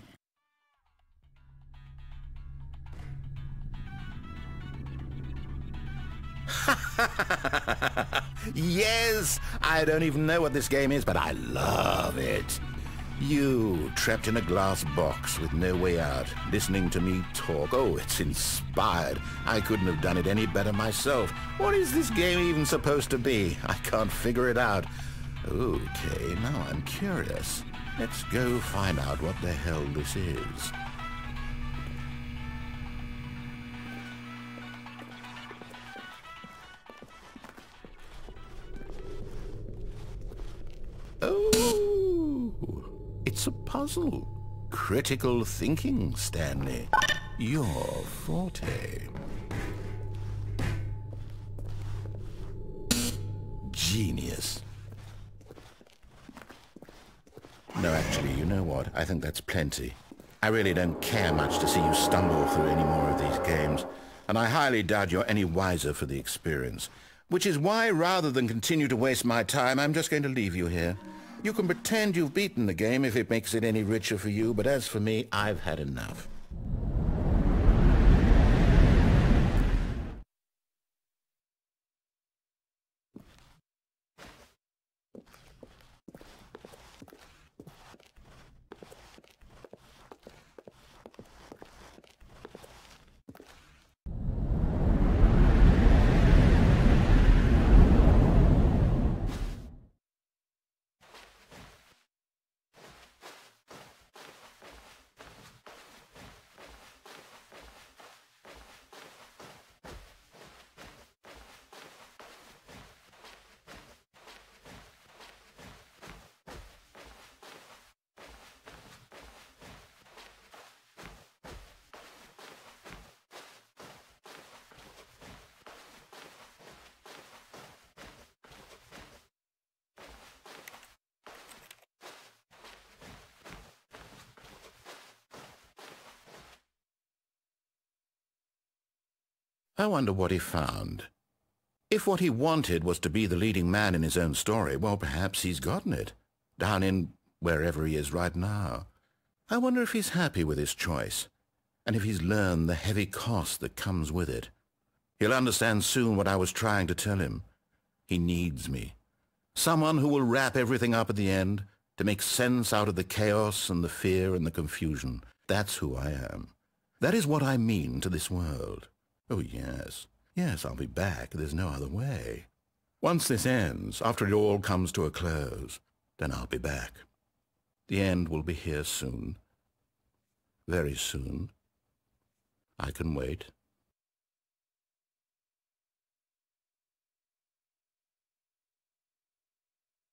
Yes! I don't even know what this game is, but I love it. You, trapped in a glass box with no way out, listening to me talk. Oh, it's inspired. I couldn't have done it any better myself. What is this game even supposed to be? I can't figure it out. Okay, now I'm curious. Let's go find out what the hell this is. Oh, it's a puzzle. Critical thinking, Stanley. Your forte. Genius. No, actually, you know what? I think that's plenty. I really don't care much to see you stumble through any more of these games, and I highly doubt you're any wiser for the experience. Which is why, rather than continue to waste my time, I'm just going to leave you here. You can pretend you've beaten the game if it makes it any richer for you, but as for me, I've had enough. I wonder what he found. If what he wanted was to be the leading man in his own story, well, perhaps he's gotten it, down in wherever he is right now. I wonder if he's happy with his choice, and if he's learned the heavy cost that comes with it. He'll understand soon what I was trying to tell him. He needs me. Someone who will wrap everything up at the end, to make sense out of the chaos and the fear and the confusion. That's who I am. That is what I mean to this world. Oh, yes. Yes, I'll be back. There's no other way. Once this ends, after it all comes to a close, then I'll be back. The end will be here soon. Very soon. I can wait.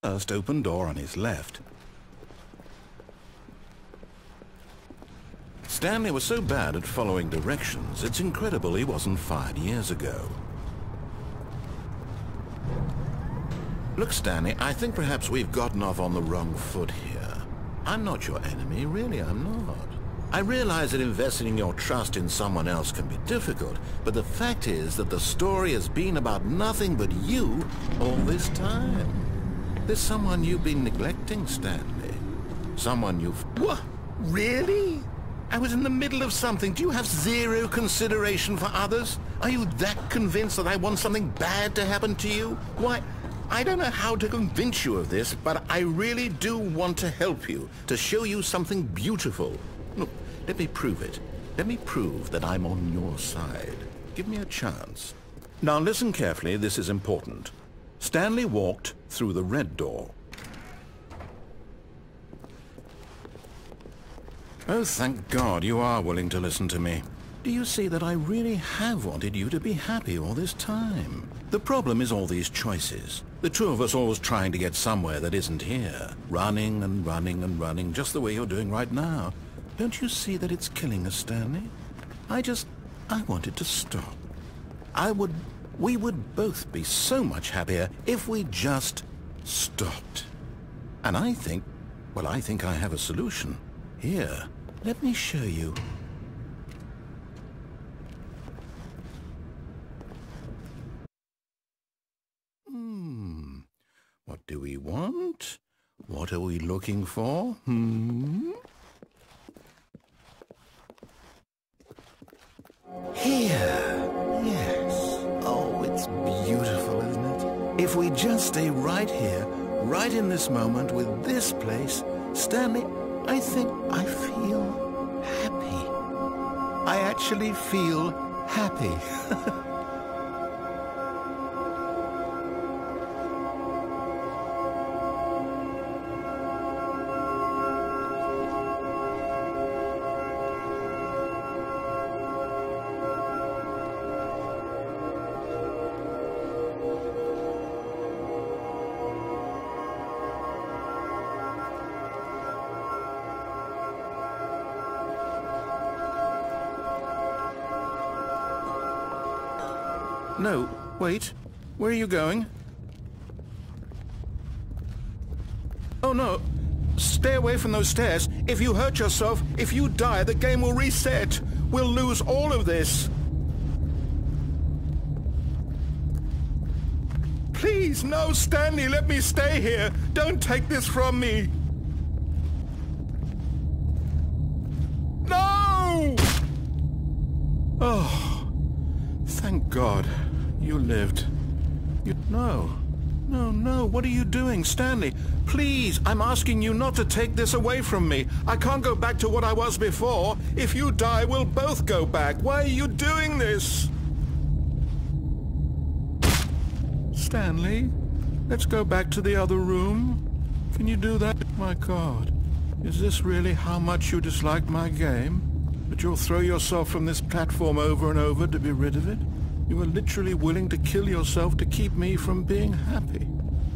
First open door on his left. Stanley was so bad at following directions, it's incredible he wasn't fired years ago. Look, Stanley, I think perhaps we've gotten off on the wrong foot here. I'm not your enemy, really I'm not. I realize that investing your trust in someone else can be difficult, but the fact is that the story has been about nothing but you all this time. There's someone you've been neglecting, Stanley. Someone you've... What? Really? I was in the middle of something. Do you have zero consideration for others? Are you that convinced that I want something bad to happen to you? Why, I don't know how to convince you of this, but I really do want to help you, to show you something beautiful. Look, let me prove it. Let me prove that I'm on your side. Give me a chance. Now listen carefully, this is important. Stanley walked through the red door. Oh, thank God you are willing to listen to me. Do you see that I really have wanted you to be happy all this time? The problem is all these choices. The two of us always trying to get somewhere that isn't here. Running and running and running, just the way you're doing right now. Don't you see that it's killing us, Stanley? I wanted to stop. We would both be so much happier if we just stopped. And I think I have a solution. Here, let me show you. What do we want? What are we looking for? Here. Yes. Oh, it's beautiful, isn't it? If we just stay right here, right in this moment with this place, Stanley, I think I feel happy. I actually feel happy. No, wait. Where are you going? Oh no! Stay away from those stairs. If you hurt yourself, if you die, the game will reset. We'll lose all of this. Please, no, Stanley, let me stay here. Don't take this from me. No! Oh, thank God. You lived. No, what are you doing, Stanley? Please, I'm asking you not to take this away from me. I can't go back to what I was before. If you die, we'll both go back. Why are you doing this? Stanley, let's go back to the other room. Can you do that? My God, is this really how much you dislike my game? That you'll throw yourself from this platform over and over to be rid of it? You were literally willing to kill yourself to keep me from being happy.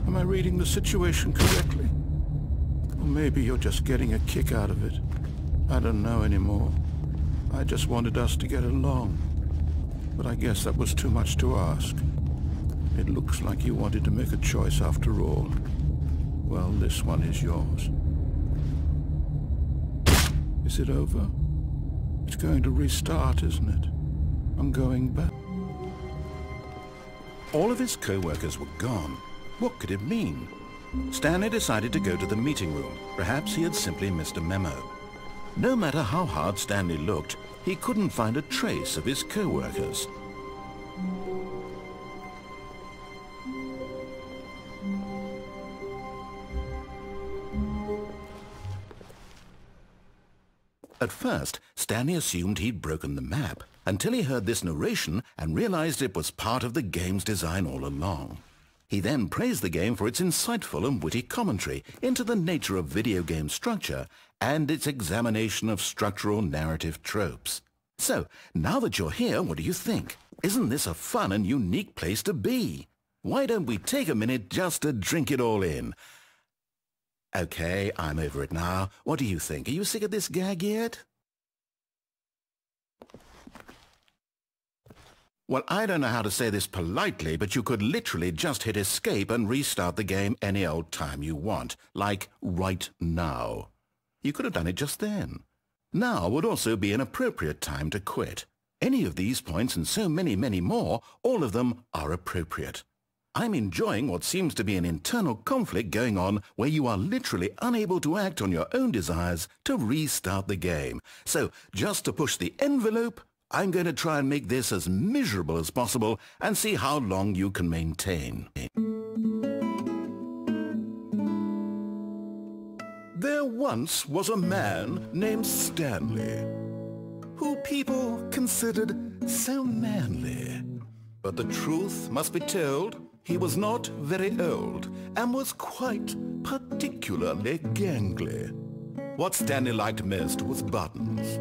Am I reading the situation correctly? Or maybe you're just getting a kick out of it. I don't know anymore. I just wanted us to get along. But I guess that was too much to ask. It looks like you wanted to make a choice after all. Well, this one is yours. Is it over? It's going to restart, isn't it? I'm going back. All of his co-workers were gone. What could it mean? Stanley decided to go to the meeting room. Perhaps he had simply missed a memo. No matter how hard Stanley looked, he couldn't find a trace of his co-workers. At first, Stanley assumed he'd broken the map, until he heard this narration and realized it was part of the game's design all along. He then praised the game for its insightful and witty commentary into the nature of video game structure and its examination of structural narrative tropes. So, now that you're here, what do you think? Isn't this a fun and unique place to be? Why don't we take a minute just to drink it all in? Okay, I'm over it now. What do you think? Are you sick of this gag yet? Well, I don't know how to say this politely, but you could literally just hit escape and restart the game any old time you want, like right now. You could have done it just then. Now would also be an appropriate time to quit. Any of these points and so many, many more, all of them are appropriate. I'm enjoying what seems to be an internal conflict going on where you are literally unable to act on your own desires to restart the game. So, just to push the envelope, I'm going to try and make this as miserable as possible and see how long you can maintain. There once was a man named Stanley, who people considered so manly. But the truth must be told, he was not very old and was quite particularly gangly. What Stanley liked most was buttons.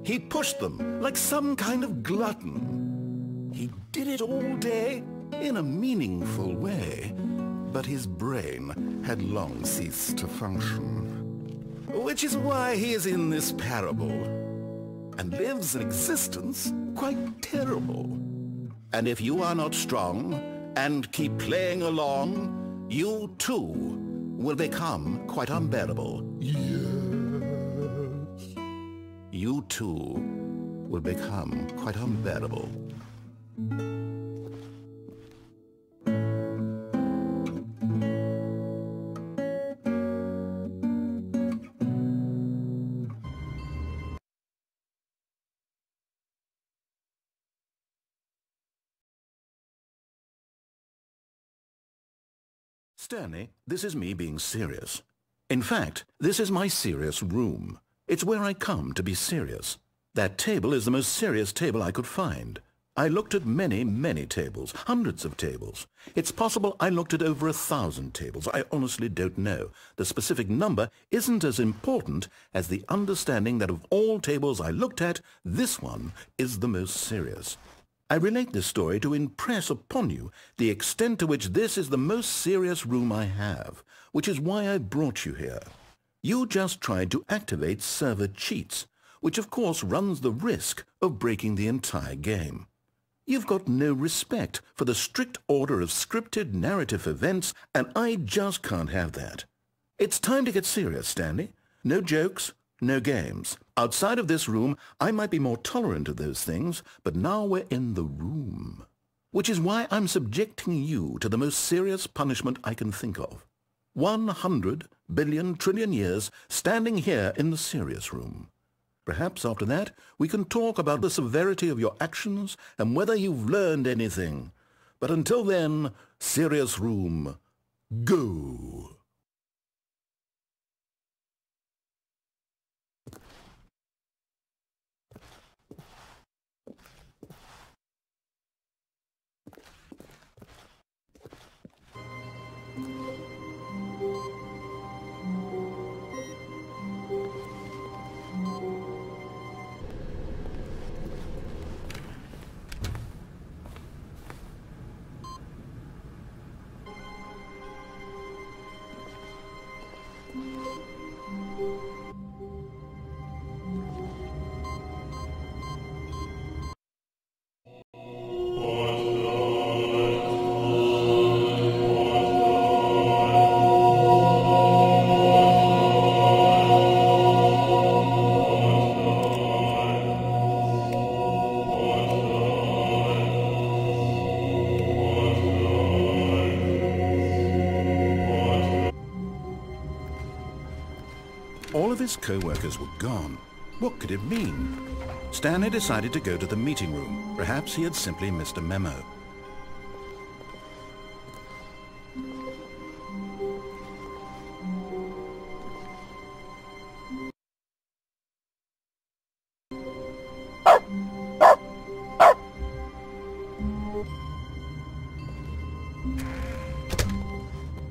He pushed them like some kind of glutton. He did it all day in a meaningful way, but his brain had long ceased to function. Which is why he is in this parable, and lives an existence quite terrible. And if you are not strong and keep playing along, you too will become quite unbearable. You too will become quite unbearable. Stanley, this is me being serious. In fact, this is my serious room. It's where I come to be serious. That table is the most serious table I could find. I looked at many, many tables, hundreds of tables. It's possible I looked at over 1,000 tables. I honestly don't know. The specific number isn't as important as the understanding that of all tables I looked at, this one is the most serious. I relate this story to impress upon you the extent to which this is the most serious room I have, which is why I brought you here. You just tried to activate server cheats, which of course runs the risk of breaking the entire game. You've got no respect for the strict order of scripted narrative events, and I just can't have that. It's time to get serious, Stanley. No jokes, no games. Outside of this room, I might be more tolerant of those things, but now we're in the room. Which is why I'm subjecting you to the most serious punishment I can think of. 100 billion trillion years standing here in the serious room. Perhaps after that, we can talk about the severity of your actions and whether you've learned anything. But until then, serious room, go! All of his co-workers were gone. What could it mean? Stanley decided to go to the meeting room. Perhaps he had simply missed a memo.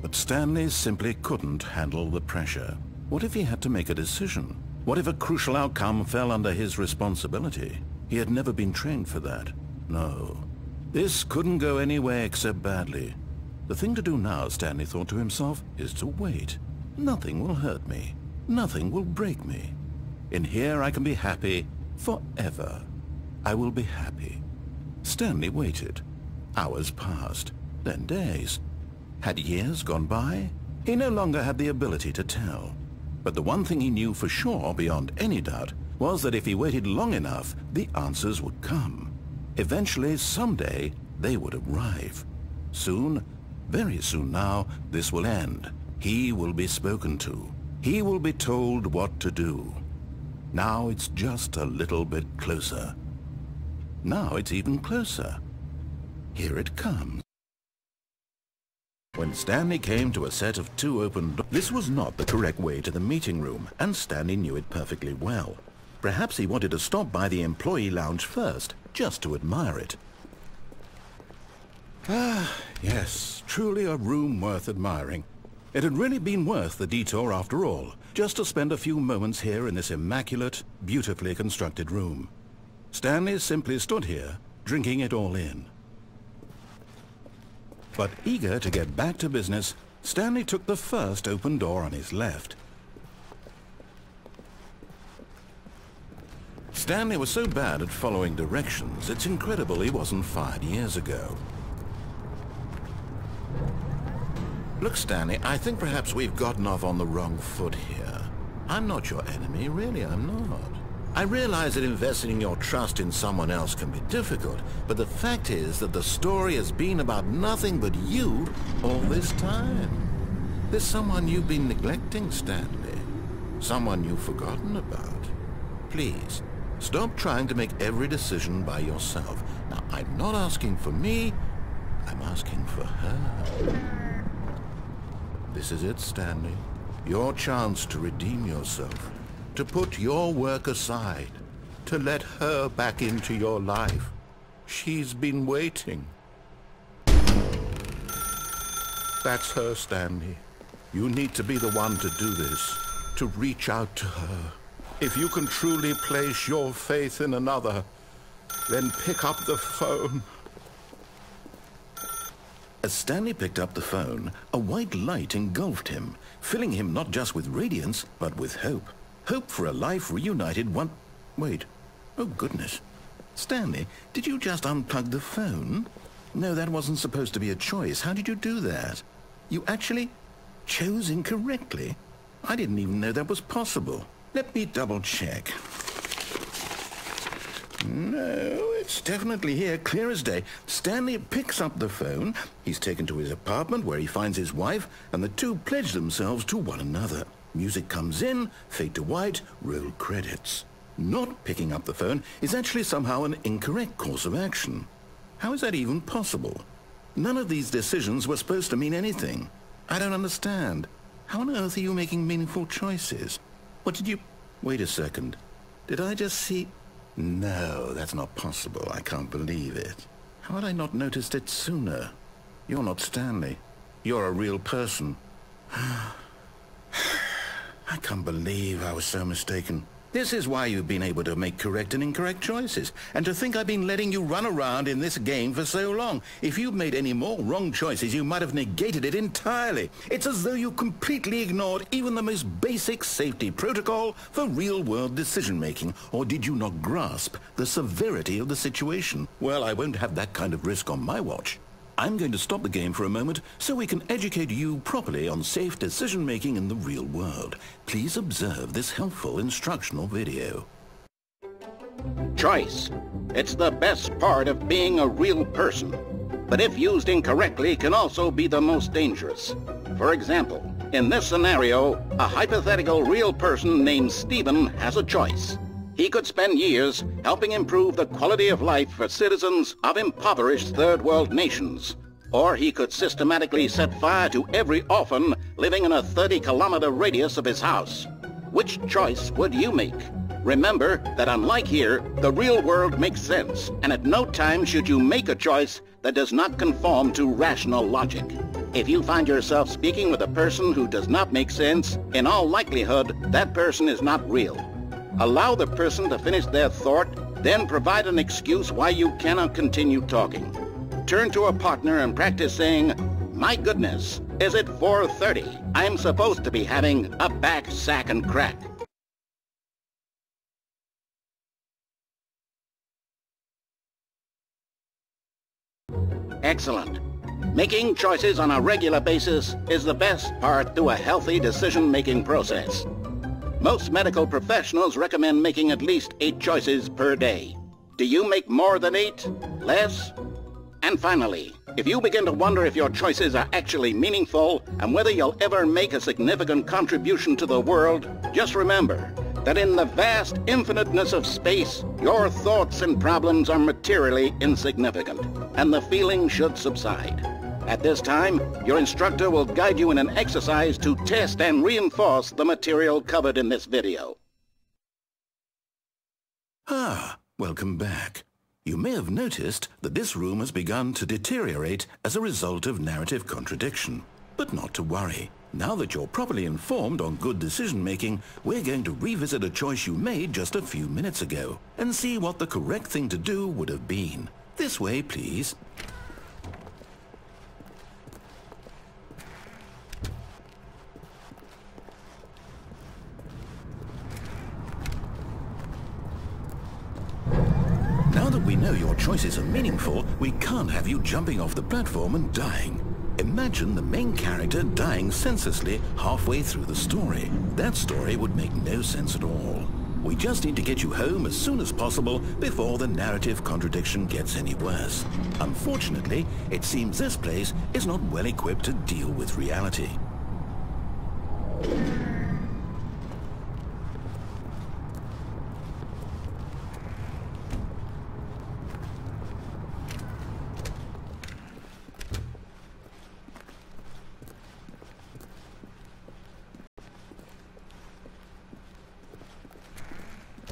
But Stanley simply couldn't handle the pressure. What if he had to make a decision? What if a crucial outcome fell under his responsibility? He had never been trained for that. No. This couldn't go anywhere except badly. The thing to do now, Stanley thought to himself, is to wait. Nothing will hurt me. Nothing will break me. In here I can be happy forever. I will be happy. Stanley waited. Hours passed, then days. Had years gone by? He no longer had the ability to tell. But the one thing he knew for sure, beyond any doubt, was that if he waited long enough, the answers would come. Eventually, someday, they would arrive. Soon, very soon now, this will end. He will be spoken to. He will be told what to do. Now it's just a little bit closer. Now it's even closer. Here it comes. When Stanley came to a set of 2 open doors, this was not the correct way to the meeting room, and Stanley knew it perfectly well. Perhaps he wanted to stop by the employee lounge first, just to admire it. Ah, yes, truly a room worth admiring. It had really been worth the detour after all, just to spend a few moments here in this immaculate, beautifully constructed room. Stanley simply stood here, drinking it all in. But eager to get back to business, Stanley took the first open door on his left. Stanley was so bad at following directions, it's incredible he wasn't fired years ago. Look, Stanley, I think perhaps we've gotten off on the wrong foot here. I'm not your enemy, really, I'm not. I realize that investing your trust in someone else can be difficult, but the fact is that the story has been about nothing but you all this time. There's someone you've been neglecting, Stanley. Someone you've forgotten about. Please, stop trying to make every decision by yourself. Now, I'm not asking for me, I'm asking for her. This is it, Stanley. Your chance to redeem yourself, to put your work aside, to let her back into your life. She's been waiting. That's her, Stanley. You need to be the one to do this, to reach out to her. If you can truly place your faith in another, then pick up the phone. As Stanley picked up the phone, a white light engulfed him, filling him not just with radiance, but with hope. Hope for a life reunited one... Wait. Oh, goodness. Stanley, did you just unplug the phone? No, that wasn't supposed to be a choice. How did you do that? You actually chose incorrectly? I didn't even know that was possible. Let me double-check. No, it's definitely here, clear as day. Stanley picks up the phone. He's taken to his apartment where he finds his wife, and the two pledge themselves to one another. Music comes in, fade to white, roll credits. Not picking up the phone is actually somehow an incorrect course of action. How is that even possible? None of these decisions were supposed to mean anything. I don't understand. How on earth are you making meaningful choices? What did you... Wait a second. Did I just see... No, that's not possible. I can't believe it. How had I not noticed it sooner? You're not Stanley. You're a real person. I can't believe I was so mistaken. This is why you've been able to make correct and incorrect choices. And to think I've been letting you run around in this game for so long. If you'd made any more wrong choices, you might have negated it entirely. It's as though you completely ignored even the most basic safety protocol for real-world decision-making. Or did you not grasp the severity of the situation? Well, I won't have that kind of risk on my watch. I'm going to stop the game for a moment so we can educate you properly on safe decision-making in the real world. Please observe this helpful instructional video. Choice. It's the best part of being a real person. But if used incorrectly, can also be the most dangerous. For example, in this scenario, a hypothetical real person named Stephen has a choice. He could spend years helping improve the quality of life for citizens of impoverished third world nations. Or he could systematically set fire to every orphan living in a 30-kilometer radius of his house. Which choice would you make? Remember that unlike here, the real world makes sense, and at no time should you make a choice that does not conform to rational logic. If you find yourself speaking with a person who does not make sense, in all likelihood, that person is not real. Allow the person to finish their thought, then provide an excuse why you cannot continue talking. Turn to a partner and practice saying, "My goodness, is it 4:30? I'm supposed to be having a back, sack, and crack." Excellent. Making choices on a regular basis is the best part to a healthy decision-making process. Most medical professionals recommend making at least 8 choices per day. Do you make more than 8? Less? And finally, if you begin to wonder if your choices are actually meaningful and whether you'll ever make a significant contribution to the world, just remember that in the vast infiniteness of space, your thoughts and problems are materially insignificant, and the feeling should subside. At this time, your instructor will guide you in an exercise to test and reinforce the material covered in this video. Welcome back. You may have noticed that this room has begun to deteriorate as a result of narrative contradiction. But not to worry. Now that you're properly informed on good decision-making, we're going to revisit a choice you made just a few minutes ago and see what the correct thing to do would have been. This way, please. Now that we know your choices are meaningful, we can't have you jumping off the platform and dying. Imagine the main character dying senselessly halfway through the story. That story would make no sense at all. We just need to get you home as soon as possible before the narrative contradiction gets any worse. Unfortunately, it seems this place is not well equipped to deal with reality.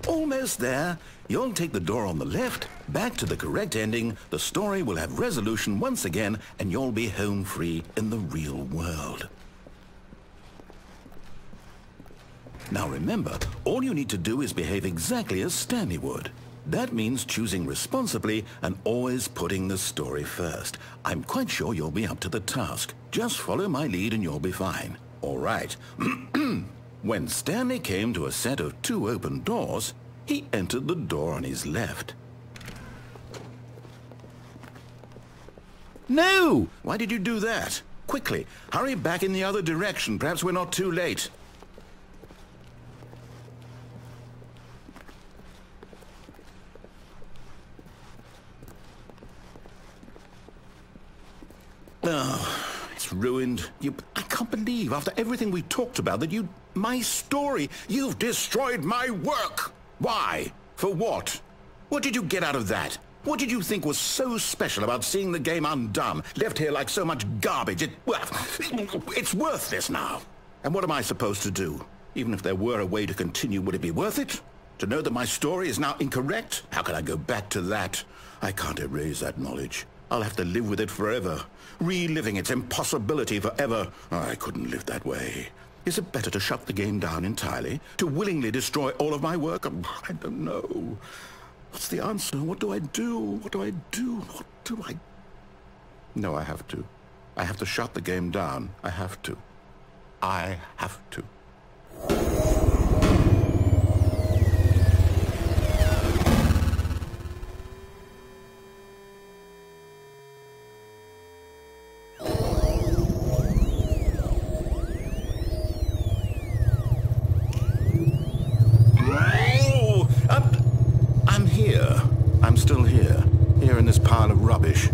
almost there. You'll take the door on the left, back to the correct ending, the story will have resolution once again, and you'll be home free in the real world. Now remember, all you need to do is behave exactly as Stanley would. That means choosing responsibly and always putting the story first. I'm quite sure you'll be up to the task. Just follow my lead and you'll be fine. All right. When Stanley came to a set of 2 open doors, he entered the door on his left. No! Why did you do that? Quickly, hurry back in the other direction. Perhaps we're not too late. Oh, it's ruined. I can't believe, after everything we talked about, that my story, you've destroyed my work. Why? For what? What did you get out of that? What did you think was so special about seeing the game undone, left here like so much garbage? It's worthless now. And what am I supposed to do? Even if there were a way to continue, would it be worth it? To know that my story is now incorrect? How can I go back to that? I can't erase that knowledge. I'll have to live with it forever, reliving its impossibility forever. I couldn't live that way. Is it better to shut the game down entirely? To willingly destroy all of my work? I don't know. What's the answer? What do I do? What do I do? What do I... No, I have to. I have to shut the game down. I have to. I have to. I'm still here in this pile of rubbish,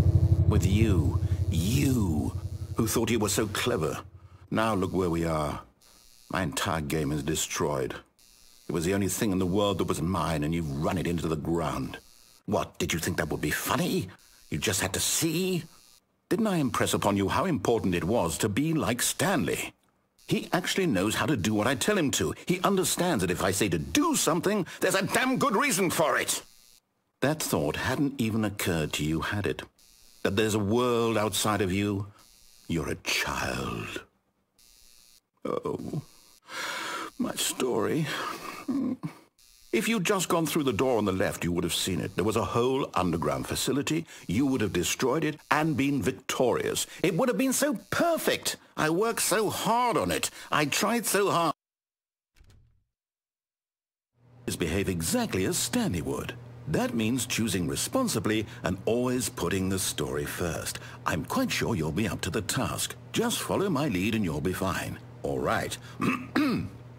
with you, who thought you were so clever. Now look where we are. My entire game is destroyed. It was the only thing in the world that was mine, and you've run it into the ground. What, did you think that would be funny? You just had to see? Didn't I impress upon you how important it was to be like Stanley? He actually knows how to do what I tell him to. He understands that if I say to do something, there's a damn good reason for it. That thought hadn't even occurred to you, had it? That there's a world outside of you? You're a child. Oh, my story. If you'd just gone through the door on the left, you would have seen it. There was a whole underground facility. You would have destroyed it and been victorious. It would have been so perfect. I worked so hard on it. I tried so hard. Behave exactly as Stanley would. That means choosing responsibly and always putting the story first. I'm quite sure you'll be up to the task. Just follow my lead and you'll be fine. All right.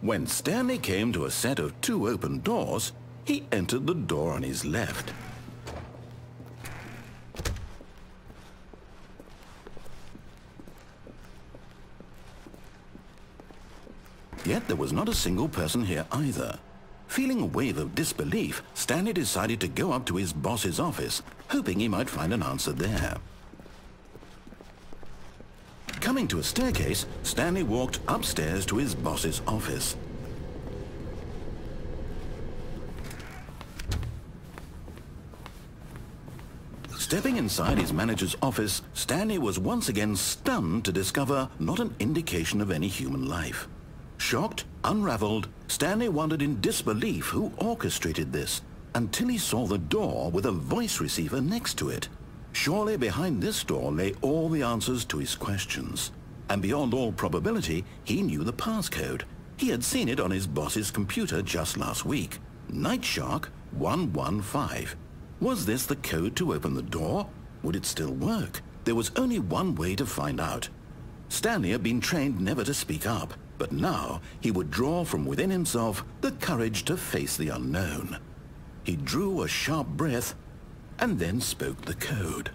When Stanley came to a set of 2 open doors, he entered the door on his left. Yet there was not a single person here either. Feeling a wave of disbelief, Stanley decided to go up to his boss's office, hoping he might find an answer there. Coming to a staircase, Stanley walked upstairs to his boss's office. Stepping inside his manager's office, Stanley was once again stunned to discover not an indication of any human life. Shocked, unraveled, Stanley wondered in disbelief who orchestrated this, until he saw the door with a voice receiver next to it. Surely behind this door lay all the answers to his questions. And beyond all probability, he knew the passcode. He had seen it on his boss's computer just last week. Night Shark 115. Was this the code to open the door? Would it still work? There was only one way to find out. Stanley had been trained never to speak up, but now he would draw from within himself the courage to face the unknown. He drew a sharp breath and then spoke the code.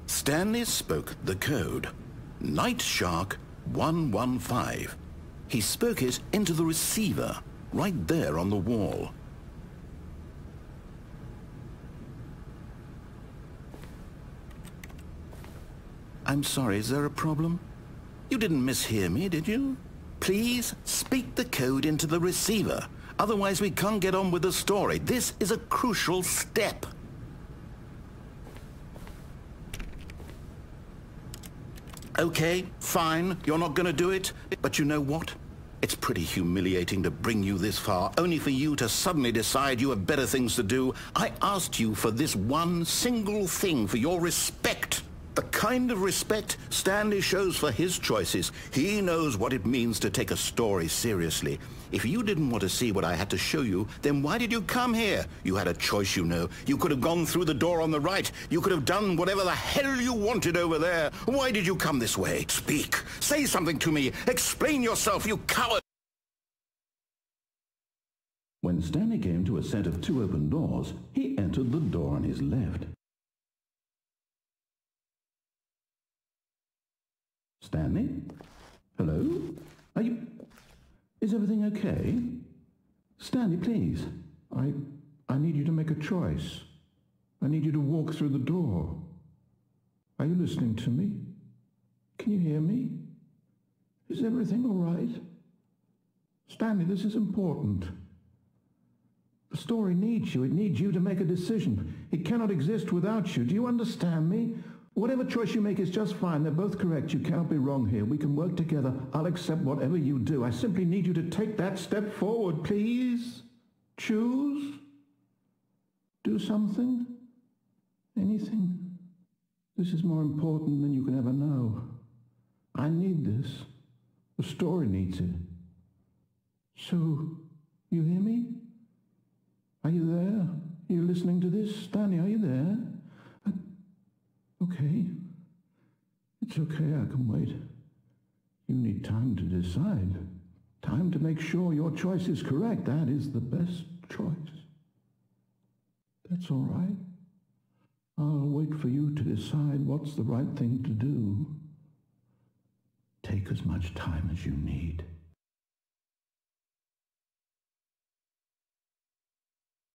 Stanley spoke the code. Night Shark 115. He spoke it into the receiver, right there on the wall. I'm sorry, is there a problem? You didn't mishear me, did you? Please speak the code into the receiver. Otherwise we can't get on with the story. This is a crucial step. Okay, fine, you're not going to do it. But you know what? It's pretty humiliating to bring you this far, only for you to suddenly decide you have better things to do. I asked you for this one single thing, for your respect. The kind of respect Stanley shows for his choices. He knows what it means to take a story seriously. If you didn't want to see what I had to show you, then why did you come here? You had a choice, you know. You could have gone through the door on the right. You could have done whatever the hell you wanted over there. Why did you come this way? Speak. Say something to me. Explain yourself, you coward. When Stanley came to a set of 2 open doors, he entered the door on his left. Stanley? Hello? Are you... Is everything okay? Stanley, please. I need you to make a choice. I need you to walk through the door. Are you listening to me? Can you hear me? Is everything all right? Stanley, this is important. The story needs you. It needs you to make a decision. It cannot exist without you. Do you understand me? Whatever choice you make is just fine. They're both correct. You cannot be wrong here. We can work together. I'll accept whatever you do. I simply need you to take that step forward, please. Choose. Do something. Anything. This is more important than you can ever know. I need this. The story needs it. So, you hear me? Are you there? Are you listening to this? Stanley, are you there? Okay. It's okay, I can wait. You need time to decide. Time to make sure your choice is correct. That is the best choice. That's all right. I'll wait for you to decide what's the right thing to do. Take as much time as you need.